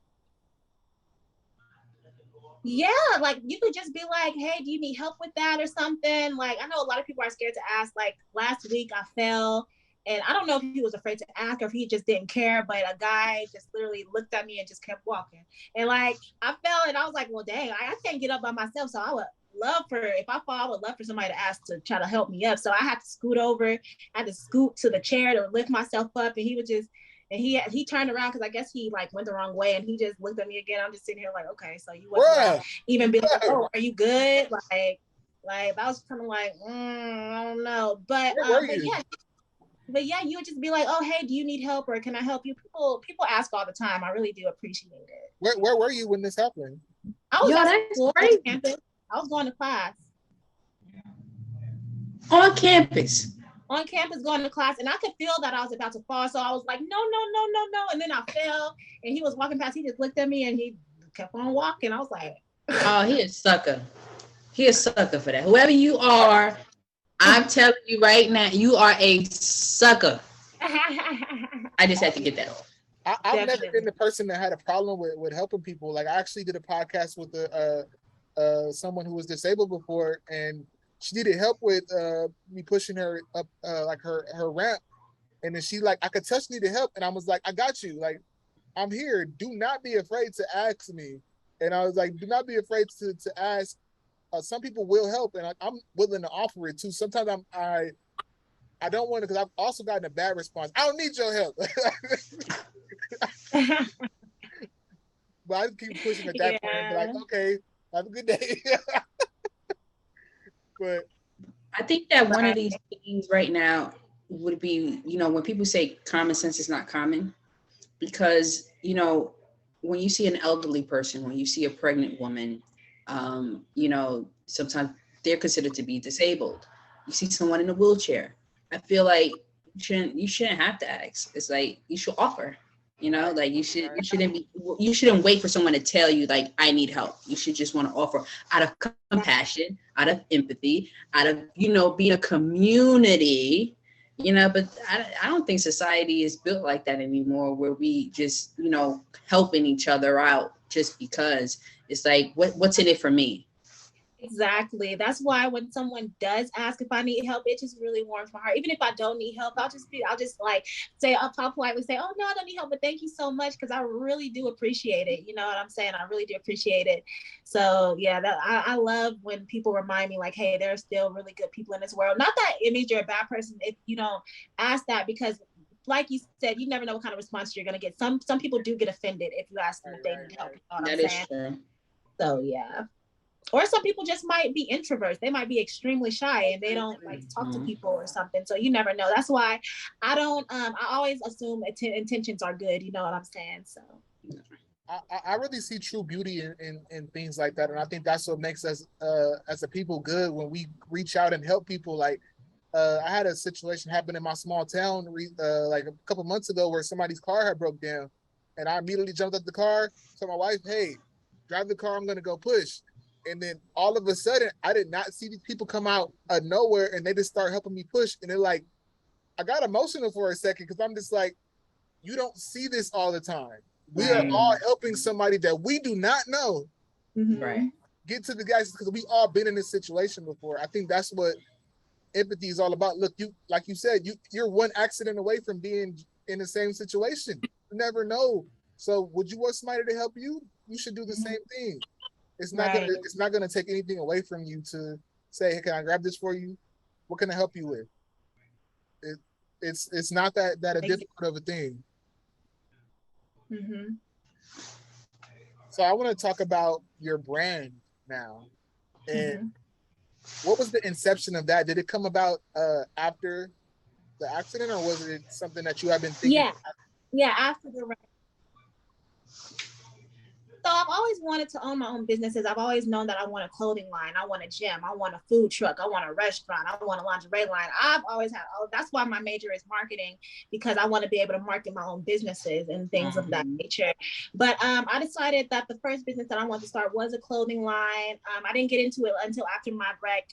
Yeah, like you could just be like, hey, do you need help with that or something? Like, I know a lot of people are scared to ask. Like last week I fell and I don't know if he was afraid to ask or if he just didn't care, but a guy just literally looked at me and just kept walking. And like I fell and I was like, well, dang, I can't get up by myself. So I would love for, if I fall, I would love for somebody to ask to try to help me up. So I had to scoot over, I had to scoot to the chair to lift myself up. And he would just, and he turned around because I guess he like went the wrong way and he just looked at me again. I'm just sitting here like, okay, so you wasn't gonna even be like, oh, are you good? Like that was kind of like, I don't know. But yeah, you would just be like, oh, hey, do you need help or can I help you? People ask all the time. I really do appreciate it. Where were you when this happened? I was at school, campus. I was going to class. On campus. On campus going to class, and I could feel that I was about to fall. So I was like, no. And then I fell, and he was walking past. He just looked at me, and he kept on walking. I was like, oh, he a sucker. He a sucker for that. Whoever you are, I'm telling you right now, you are a sucker. I just had to get that off. I've never been the person that had a problem with helping people. Like I actually did a podcast with someone who was disabled before, and she needed help with me pushing her up like her ramp. And then she like, I could tell she needed help. And I was like, I got you. Like, I'm here. Do not be afraid to ask me. And I was like, do not be afraid to ask. Some people will help, and I'm willing to offer it too. Sometimes I don't want to, because I've also gotten a bad response. I don't need your help. But I keep pushing at that point and be like, okay, have a good day. But I think that one of these things right now would be, when people say common sense is not common, because, when you see an elderly person, when you see a pregnant woman, sometimes they're considered to be disabled. You see someone in a wheelchair. I feel like you shouldn't have to ask. It's like you should offer. Like you shouldn't wait for someone to tell you like I need help. You should just want to offer out of compassion, out of empathy, out of being a community. But I don't think society is built like that anymore, where we just helping each other out just because. It's like what's in it for me. Exactly. That's why when someone does ask if I need help, it just really warms my heart. Even if I don't need help, I'll just like say, I'll politely say, oh no, I don't need help, but thank you so much, because I really do appreciate it. You know what I'm saying? I really do appreciate it. So yeah, I love when people remind me like, hey, there are still really good people in this world. Not that it means you're a bad person if you don't ask that, because like you said, you never know what kind of response you're gonna get. Some people do get offended if you ask them if they need help. You know what I'm saying? True. So yeah. Or some people just might be introverts. They might be extremely shy and they don't like talk to people or something. So you never know. That's why I don't, I always assume intentions are good. You know what I'm saying? So I really see true beauty in things like that. And I think that's what makes us as a people good, when we reach out and help people. Like I had a situation happen in my small town like a couple months ago where somebody's car had broke down, and I immediately jumped up the car, told my wife, hey, drive the car, I'm going to go push. And then all of a sudden, I did not see these people come out of nowhere, and they just start helping me push. And they're like, I got emotional for a second, because I'm just like, you don't see this all the time. We are all helping somebody that we do not know. Right. Get to the guys, because we all been in this situation before. I think that's what empathy is all about. Look, you, like you said, you're one accident away from being in the same situation. You never know. So would you want somebody to help you? You should do the same thing. It's not gonna take anything away from you to say, hey, can I grab this for you? What can I help you with? It's not that a difficult of a thing. Mm-hmm. So I want to talk about your brand now. And what was the inception of that? Did it come about after the accident, or was it something that you have been thinking about? Yeah, after the So I've always wanted to own my own businesses. I've always known that I want a clothing line. I want a gym. I want a food truck. I want a restaurant. I want a lingerie line. I've always had, that's why my major is marketing, because I want to be able to market my own businesses and things of that nature. But I decided that the first business that I wanted to start was a clothing line. I didn't get into it until after my wreck.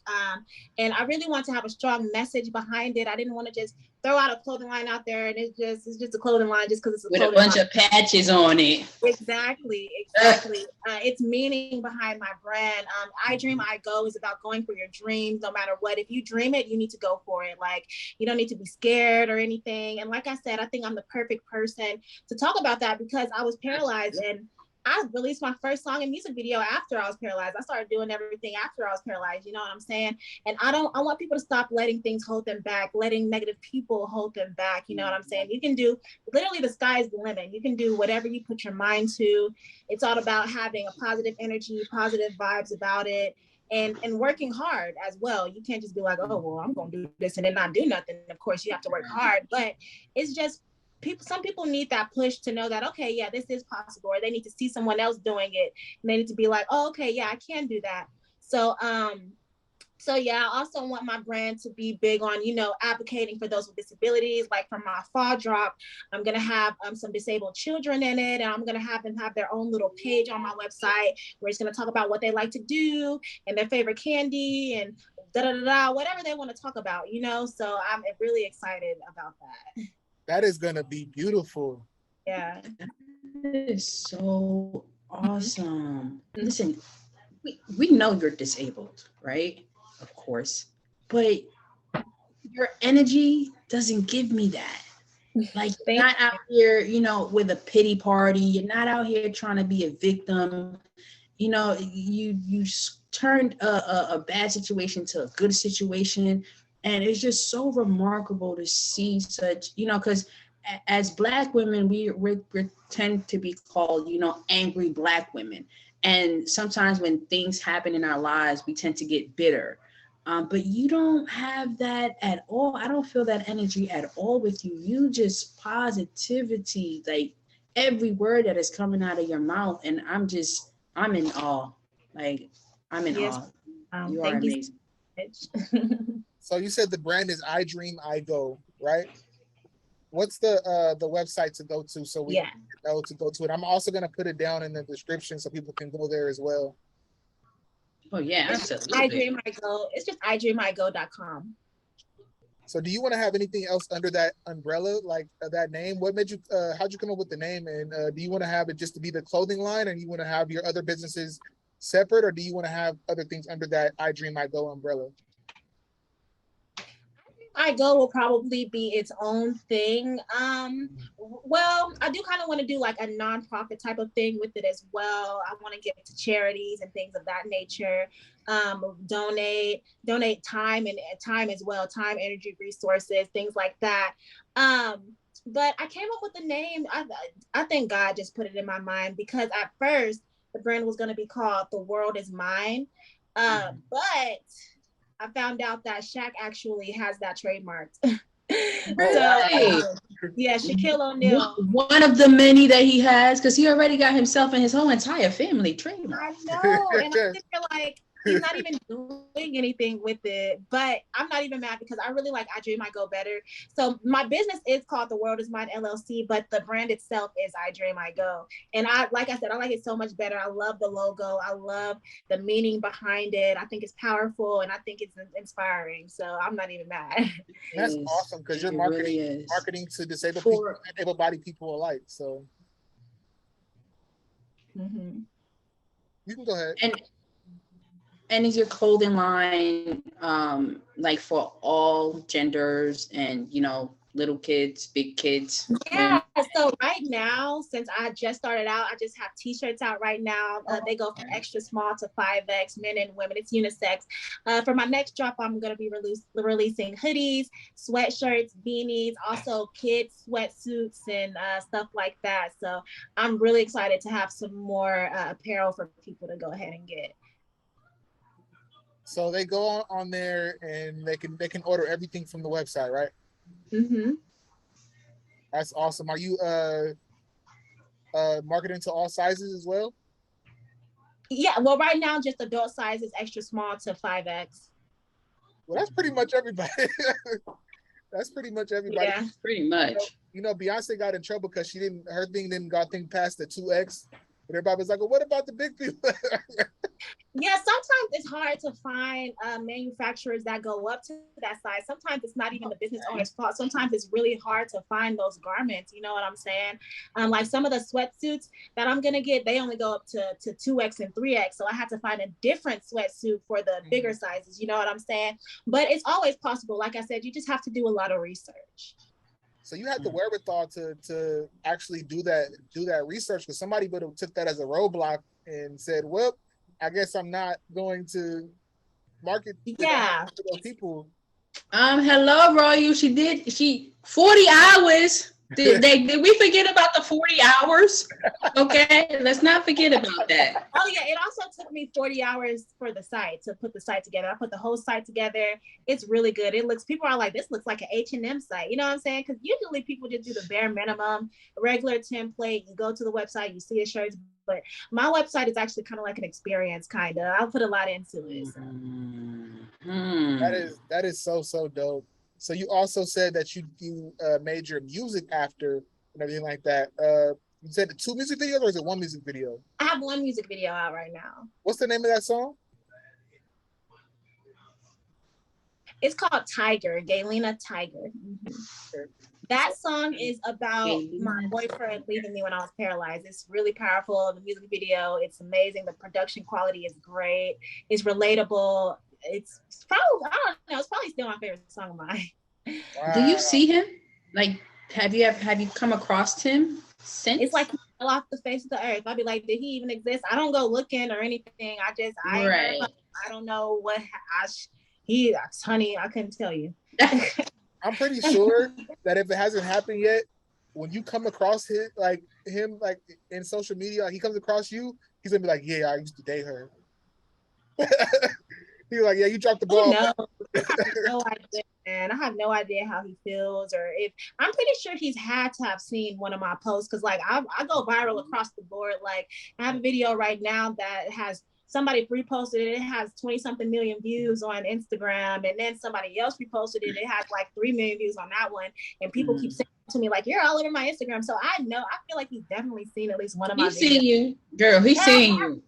And I really want to have a strong message behind it. I didn't want to just throw out a clothing line out there, and it's just a clothing line just because it's a with a clothing bunch line. of patches on it. Exactly. It's meaning behind my brand. I Dream, I Go is about going for your dreams, no matter what. If you dream it, you need to go for it. Like, you don't need to be scared or anything. And like I said, I think I'm the perfect person to talk about that because I was paralyzed, and I released my first song and music video after I was paralyzed. I started doing everything after I was paralyzed. You know what I'm saying? And I want people to stop letting things hold them back, letting negative people hold them back. You know what I'm saying? You can do, literally the sky is the limit. You can do whatever you put your mind to. It's all about having a positive energy, positive vibes about it. And working hard as well. You can't just be like, oh, well, I'm going to do this and then not do nothing. Of course, you have to work hard, but it's just, some people need that push to know that, okay, yeah, this is possible, or they need to see someone else doing it, and they need to be like, oh, okay, yeah, I can do that. So yeah, I also want my brand to be big on, advocating for those with disabilities. Like for my fall drop, I'm gonna have some disabled children in it, and I'm gonna have them have their own little page on my website where it's gonna talk about what they like to do and their favorite candy and whatever they want to talk about, So I'm really excited about that. That is gonna be beautiful. Yeah. That is so awesome. Listen, we know you're disabled, right? Of course. But your energy doesn't give me that. Like, you're not out here, with a pity party. You're not out here trying to be a victim. You turned a bad situation to a good situation. And it's just so remarkable to see such, because as Black women, we tend to be called, angry Black women. And sometimes when things happen in our lives, we tend to get bitter. But you don't have that at all. I don't feel that energy at all with you. You just positivity, like every word that is coming out of your mouth. And I'm in awe. Like, I'm in awe. You are amazing. So you said the brand is I Dream, I Go, right? What's the website to go to so we know to go to it? I'm also going to put it down in the description so people can go there as well. Oh yeah, absolutely. I Dream, I Go. It's just idreamigo.com. So do you want to have anything else under that umbrella, like that name? What made you, how'd you come up with the name? And do you want to have it just to be the clothing line, and you want to have your other businesses separate, or do you want to have other things under that I Dream, I Go umbrella? I Go will probably be its own thing. Well, I do kind of want to do like a nonprofit type of thing with it as well. I want to give it to charities and things of that nature. Donate time and time as well, time, energy, resources, things like that. But I came up with the name. I think God just put it in my mind, because at first the brand was going to be called The World Is Mine. But I found out that Shaq actually has that trademarked. Right. Yeah, Shaquille O'Neal. One of the many that he has, because he already got himself and his whole entire family trademarked. I know, and I think they're like, he's not even doing anything with it, but I'm not even mad because I really like I Dream, I Go better. So my business is called The World Is Mine LLC, but the brand itself is I Dream, I Go. And like I said, I like it so much better. I love the logo. I love the meaning behind it. I think it's powerful, and I think it's inspiring. So I'm not even mad. That's awesome, because you're marketing to disabled people and able-bodied people alike. So you can go ahead. And is your clothing line like for all genders and, little kids, big kids? Yeah, so right now, since I just started out, I just have t-shirts out right now. They go from extra small to 5X, men and women. It's unisex. For my next drop, I'm going to be releasing hoodies, sweatshirts, beanies, also kids sweatsuits and stuff like that. So I'm really excited to have some more apparel for people to go ahead and get. So they go on there and they can order everything from the website, right? That's awesome. Are you marketing to all sizes as well? Yeah, well, right now just adult size is extra small to 5X. Well, that's pretty much everybody. That's pretty much everybody. Yeah, pretty much. Beyonce got in trouble because her thing didn't got past the 2X. But everybody was like, well, what about the big people? Yeah, sometimes it's hard to find manufacturers that go up to that size. Sometimes it's not even the business owner's fault. Sometimes it's really hard to find those garments. You know what I'm saying? Like some of the sweatsuits that I'm gonna get, they only go up to 2X and 3X. So I had to find a different sweatsuit for the bigger sizes. You know what I'm saying? But it's always possible. Like I said, you just have to do a lot of research. So you had the wherewithal to actually do that research, because somebody would have took that as a roadblock and said, well, I guess I'm not going to market to those people. Hello, Royal. She 40 hours. Did we forget about the 40 hours? Okay, let's not forget about that. Oh yeah, it also took me 40 hours for the site to put the site together. I put the whole site together. It's really good. People are like, this looks like an H&M site. You know what I'm saying? Because usually people just do the bare minimum, regular template. You go to the website, you see the shirts. But my website is actually kind of like an experience, kind of. I'll put a lot into it. So. That is so dope. So you also said that you made your music after and everything like that. You said 2 music videos, or is it 1 music video? I have 1 music video out right now. What's the name of that song? It's called Tiger, Gailina Tiger. Mm-hmm. Okay. That song is about my boyfriend leaving me when I was paralyzed. It's really powerful. The music video, it's amazing. The production quality is great. It's relatable. It's probably, I don't know, it's probably still my favorite song of mine. Wow. Do you see him? Like, have you come across him since? It's like he fell off the face of the earth. I'll be like, did he even exist? I don't go looking or anything. I don't know what honey, I couldn't tell you. I'm pretty sure that if it hasn't happened yet, when you come across him in social media, like he comes across you, he's gonna be like, yeah, I used to date her. He's like, yeah, you dropped the ball. No, I have no idea, man. I have no idea how he feels, or if I'm pretty sure he's had to have seen one of my posts, because like I go viral across the board. Like I have a video right now that has somebody reposted it. It has 20-something million views on Instagram, and then somebody else reposted it. It has like 3 million views on that one, and people keep saying to me like, "You're all over my Instagram." So I feel like he's definitely seen at least one of my. He's seen you, girl. He's seen you.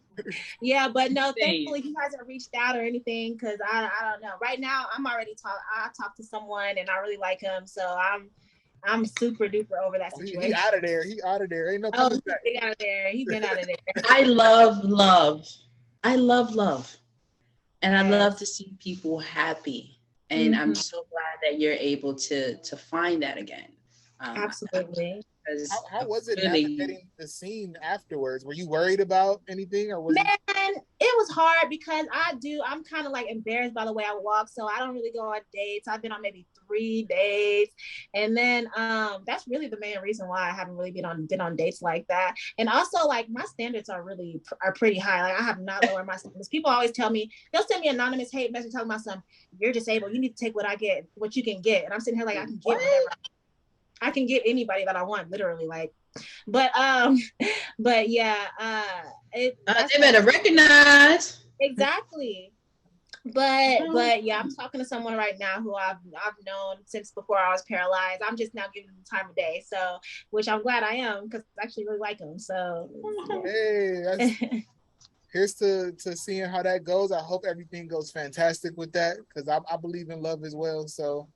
Yeah, but no, thankfully he hasn't reached out or anything, because I don't know. Right now, I talked to someone and I really like him, so I'm super duper over that situation. He out of there. Ain't no coming back. He out of there. He's been out of there. I love love. And I love to see people happy. And I'm so glad that you're able to find that again. Absolutely. How was it navigating the scene afterwards? Were you worried about anything, or was it was hard, because I'm kind of like embarrassed by the way I walk, so I don't really go on dates. I've been on maybe 3 dates, and then that's really the main reason why I haven't really been on dates like that. And also, like, my standards are pretty high. Like, I have not lowered my standards. People always tell me, they'll send me anonymous hate message talking about something. You're disabled. You need to take what you can get. And I'm sitting here like, I can get whatever. I can get anybody that I want, literally. Like, but yeah, they better recognize. Exactly. But yeah, I'm talking to someone right now who I've known since before I was paralyzed. I'm just now giving them time of day, so which I'm glad I am, because I actually really like him. So hey, here's to seeing how that goes. I hope everything goes fantastic with that, because I believe in love as well. So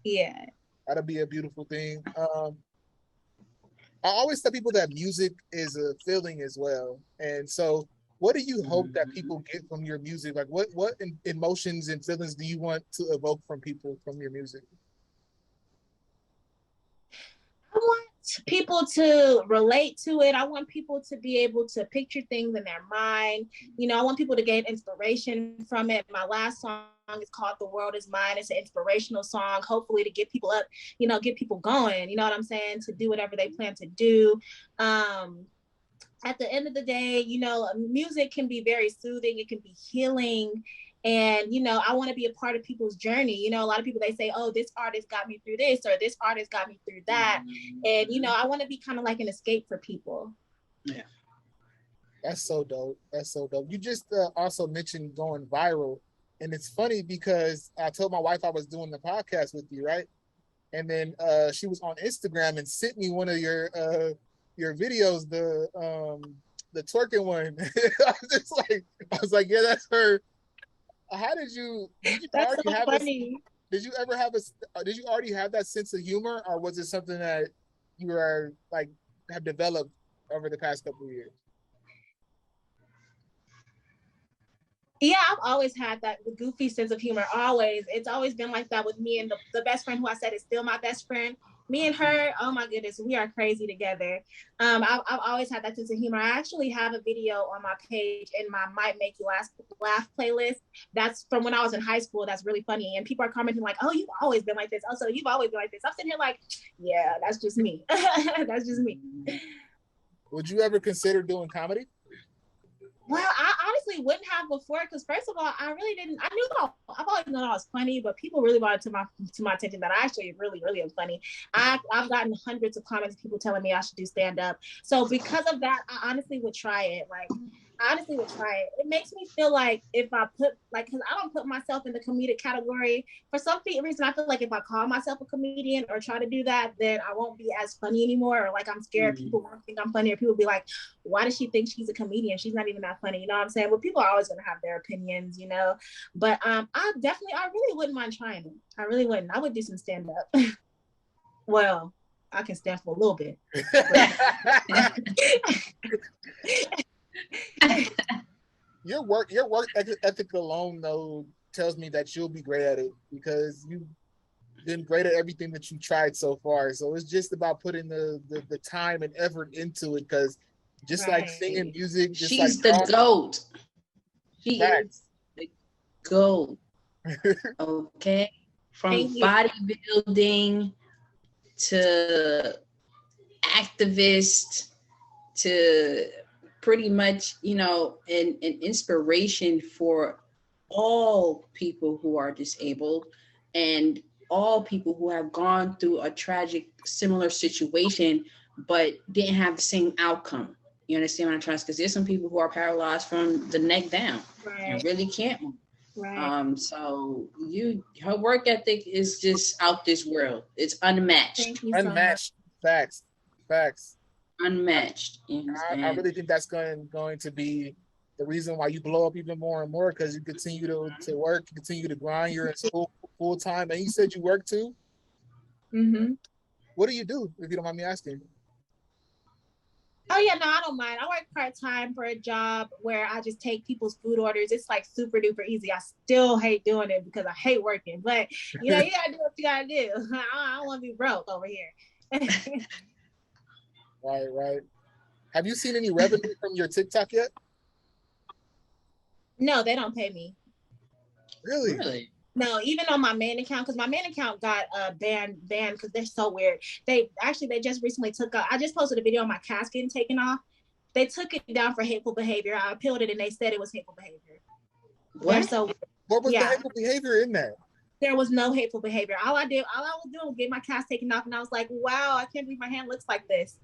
yeah. That'll be a beautiful thing. I always tell people that music is a feeling as well. And so what do you hope that people get from your music? Like what emotions and feelings do you want to evoke from people from your music? I want people to relate to it. I want people to be able to picture things in their mind. You know, I want people to gain inspiration from it. My last song is called The World Is Mine. It's an inspirational song, hopefully to get people up, get people going, you know what I'm saying, to do whatever they plan to do. At the end of the day, music can be very soothing. It can be healing. And, I want to be a part of people's journey. A lot of people, they say, oh, this artist got me through this, or this artist got me through that. And, I want to be kind of like an escape for people. Yeah. That's so dope. You just also mentioned going viral. And it's funny because I told my wife I was doing the podcast with you, right? And then she was on Instagram and sent me one of your videos, the twerking one. I was like, yeah, that's her. How did you That's already so have funny. did you ever have did you already have that sense of humor, or was it something that you are like have developed over the past couple of years? Yeah, I've always had that goofy sense of humor. Always. It's always been like that with me and the best friend who I said is still my best friend. Me and her, oh my goodness, we are crazy together. I've always had that sense of humor. I actually have a video on my page in my Might Make You Laugh playlist. That's from when I was in high school. That's really funny. And people are commenting like, oh, you've always been like this. Also, you've always been like this. I'm sitting here like, yeah, that's just me. That's just me. Would you ever consider doing comedy? Well, I honestly wouldn't have before because first of all, I really didn't. I knew I've always known I was funny, but people really brought it to my attention that I actually really am funny. I've gotten hundreds of comments, people telling me I should do stand up. So because of that, I honestly would try it. Like I honestly would try it. It makes me feel like if I put like, because I don't put myself in the comedic category for some reason. I feel like if I call myself a comedian or try to do that, then I won't be as funny anymore. Or like I'm scared people won't think I'm funny, or people be like, why does she think she's a comedian? She's not even that funny. You know what I'm saying? Well, people are always going to have their opinions, you know. But I really wouldn't mind trying it. I really wouldn't. I would do some stand up. Well, I can stand for a little bit. Your work ethic alone though tells me that you'll be great at it because you've been great at everything that you tried so far. So it's just about putting the time and effort into it, because just like singing music, just she's like the GOAT. She facts. is the GOAT. Okay. From bodybuilding to activist to pretty much, you know, an inspiration for all people who are disabled and all people who have gone through a tragic similar situation but didn't have the same outcome. You understand what I'm trying to say? Because there's some people who are paralyzed from the neck down and really can't move. Right. So her work ethic is just out this world. It's unmatched. Thank you Unmatched. So much. Facts. Unmatched. I really think that's going to be the reason why you blow up even more and more, because you continue to work, you continue to grind. You're in school full time, and you said you work too. Mm-hmm. What do you do, if you don't mind me asking? Oh yeah, no, I don't mind. I work part-time for a job where I just take people's food orders. It's like super duper easy. I still hate doing it because I hate working, but you know, you gotta do what you gotta do. I don't want to be broke over here. Right. Have you seen any revenue from your TikTok yet? No, they don't pay me. Really? No, even on my main account, because my main account got banned because they're so weird. They just recently took I just posted a video on my cast getting taken off. They took it down for hateful behavior. I appealed it and they said it was hateful behavior. What? They're so weird. What was the hateful behavior in there? There was no hateful behavior. All I was doing was get my cast taken off, and I was like, wow, I can't believe my hand looks like this.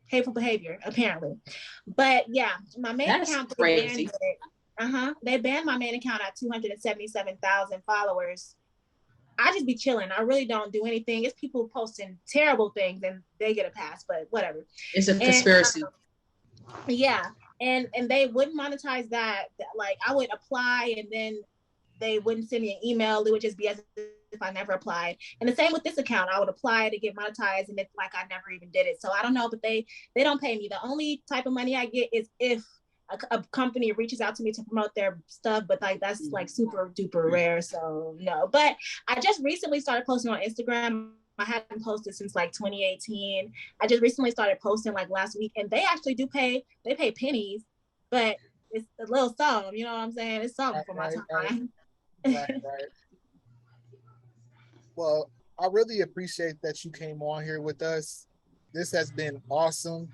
Hateful behavior, apparently. But yeah, my main account crazy. They banned my main account at 277,000 followers. I just be chilling. I really don't do anything. It's people posting terrible things and they get a pass, but whatever. It's a conspiracy. Yeah. And they wouldn't monetize that. Like I would apply and then they wouldn't send me an email. It would just be as if I never applied. And the same with this account. I would apply to get monetized and it's like I never even did it. So I don't know, but they don't pay me. The only type of money I get is if a company reaches out to me to promote their stuff, but like that's like super duper rare. So no, but I just recently started posting on Instagram. I hadn't posted since like 2018. I just recently started posting like last week, and they actually do pay. They pay pennies, but it's a little something. You know what I'm saying? It's something for my time. Right. Well, I really appreciate that you came on here with us. This has been awesome.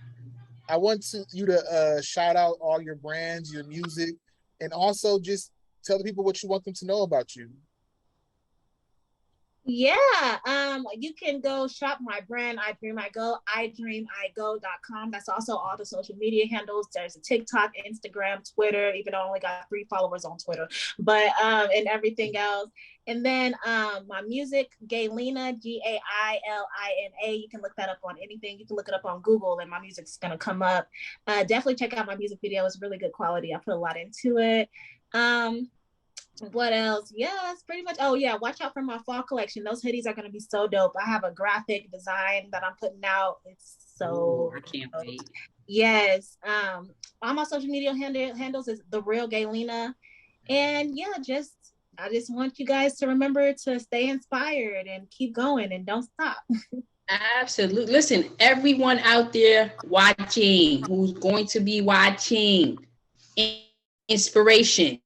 I want you to shout out all your brands, your music, and also just tell the people what you want them to know about you. Yeah, you can go shop my brand, I Dream I Go, idreamigo.com. That's also all the social media handles. There's a TikTok, Instagram, Twitter, even though I only got 3 followers on Twitter, but and everything else. And then my music, Gailina, Gailina. You can look that up on anything. You can look it up on Google and my music's gonna come up. Definitely check out my music video. It's really good quality. I put a lot into it. What else? Yeah, that's pretty much. Oh yeah, watch out for my fall collection. Those hoodies are gonna be so dope. I have a graphic design that I'm putting out. It's so I can't wait. Yes. All my social media handles is the real Gailina. And yeah, I just want you guys to remember to stay inspired and keep going and don't stop. Absolutely. Listen, everyone out there watching, who's going to be watching, inspiration.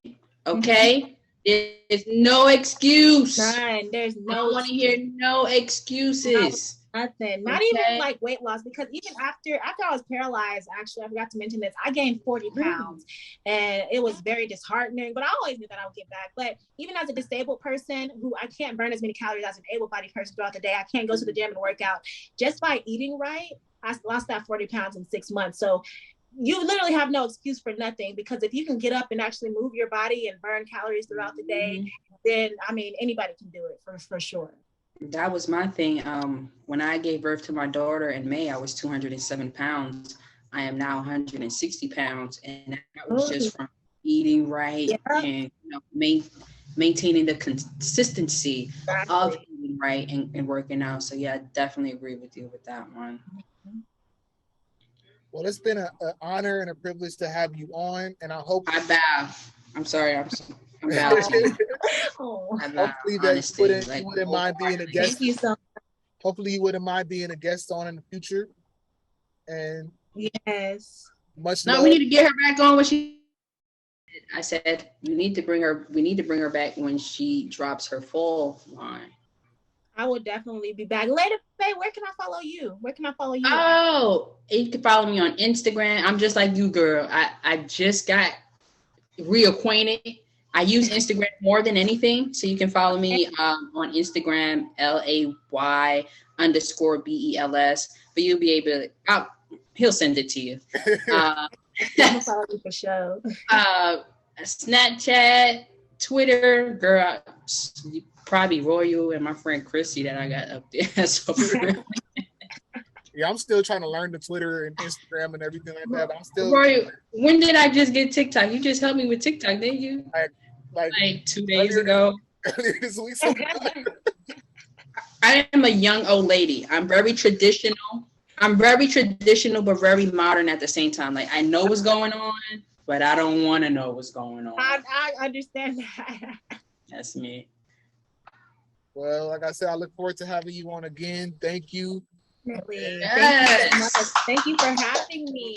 Okay. There's no excuse. None. There's no. I don't want to hear no excuses. Nothing. Not even like weight loss, because even after I was paralyzed, actually, I forgot to mention this. I gained 40 pounds, and it was very disheartening. But I always knew that I would get back. But even as a disabled person, who I can't burn as many calories as an able-bodied person throughout the day, I can't go to the gym and work out. Just by eating right, I lost that 40 pounds in 6 months. So you literally have no excuse for nothing, because if you can get up and actually move your body and burn calories throughout the day, then I mean, anybody can do it for sure. That was my thing. When I gave birth to my daughter in May, I was 207 pounds. I am now 160 pounds, and that was just from eating right and maintaining the consistency of eating right and working out. So yeah, I definitely agree with you with that one. Well, it's been an honor and a privilege to have you on, and I hope I bow. I'm sorry. I'm bowing. Hopefully that you wouldn't mind being a guest. Thank you so much. Hopefully you wouldn't mind being a guest on in the future. And yes, much no, love. we need to get her back on when she. I said we need to bring her back when she drops her full line. I will definitely be back. Lay the Bae, where can I follow you? Oh, you can follow me on Instagram. I'm just like you, girl. I just got reacquainted. I use Instagram more than anything. So you can follow me on Instagram, LAY_BELS. But you'll be able to, he'll send it to you. I'm gonna follow you for sure. Snapchat, Twitter, girl, probably Royal and my friend Chrissy that I got up there. So yeah, I'm still trying to learn the Twitter and Instagram and everything like that. But I'm still. Royal, when did I just get TikTok? You just helped me with TikTok, didn't you? Like 2 days ago. Earlier this week. I am a young old lady. I'm very traditional, but very modern at the same time. Like I know what's going on, but I don't want to know what's going on. I understand that. That's me. Well, like I said, I look forward to having you on again. Thank you. Yes. Thank you for having me.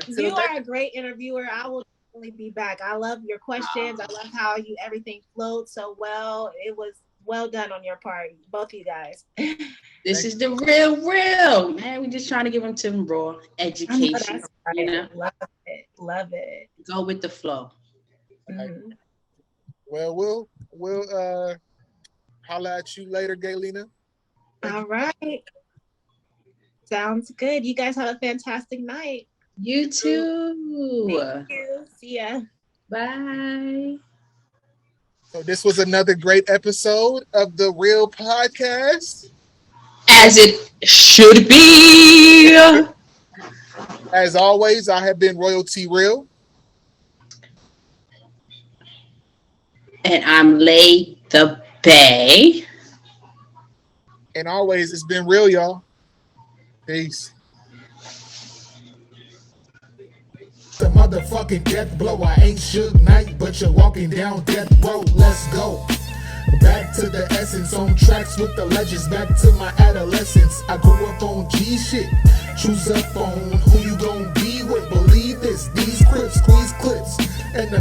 You are a great interviewer. I will definitely be back. I love your questions. I love how everything flowed so well. It was well done on your part, both of you guys. This is the real, man. We just trying to give them to raw education. You know? Love it. Go with the flow. Mm-hmm. Well, we'll holla at you later, Gailina. All right. Sounds good. You guys have a fantastic night. You too. Thank you. See ya. Bye. So this was another great episode of the R.E.A.L podcast. As it should be. As always, I have been Royalty Real. And I'm Lay the Bae. And always, it's been real, y'all. Peace. The motherfucking death blow. I ain't Suge Knight, but you're walking down death row. Let's go. Back to the essence, on tracks with the legends. Back to my adolescence. I grew up on G shit. Choose up on who you gon' be with. Believe this. These crips squeeze clips. And the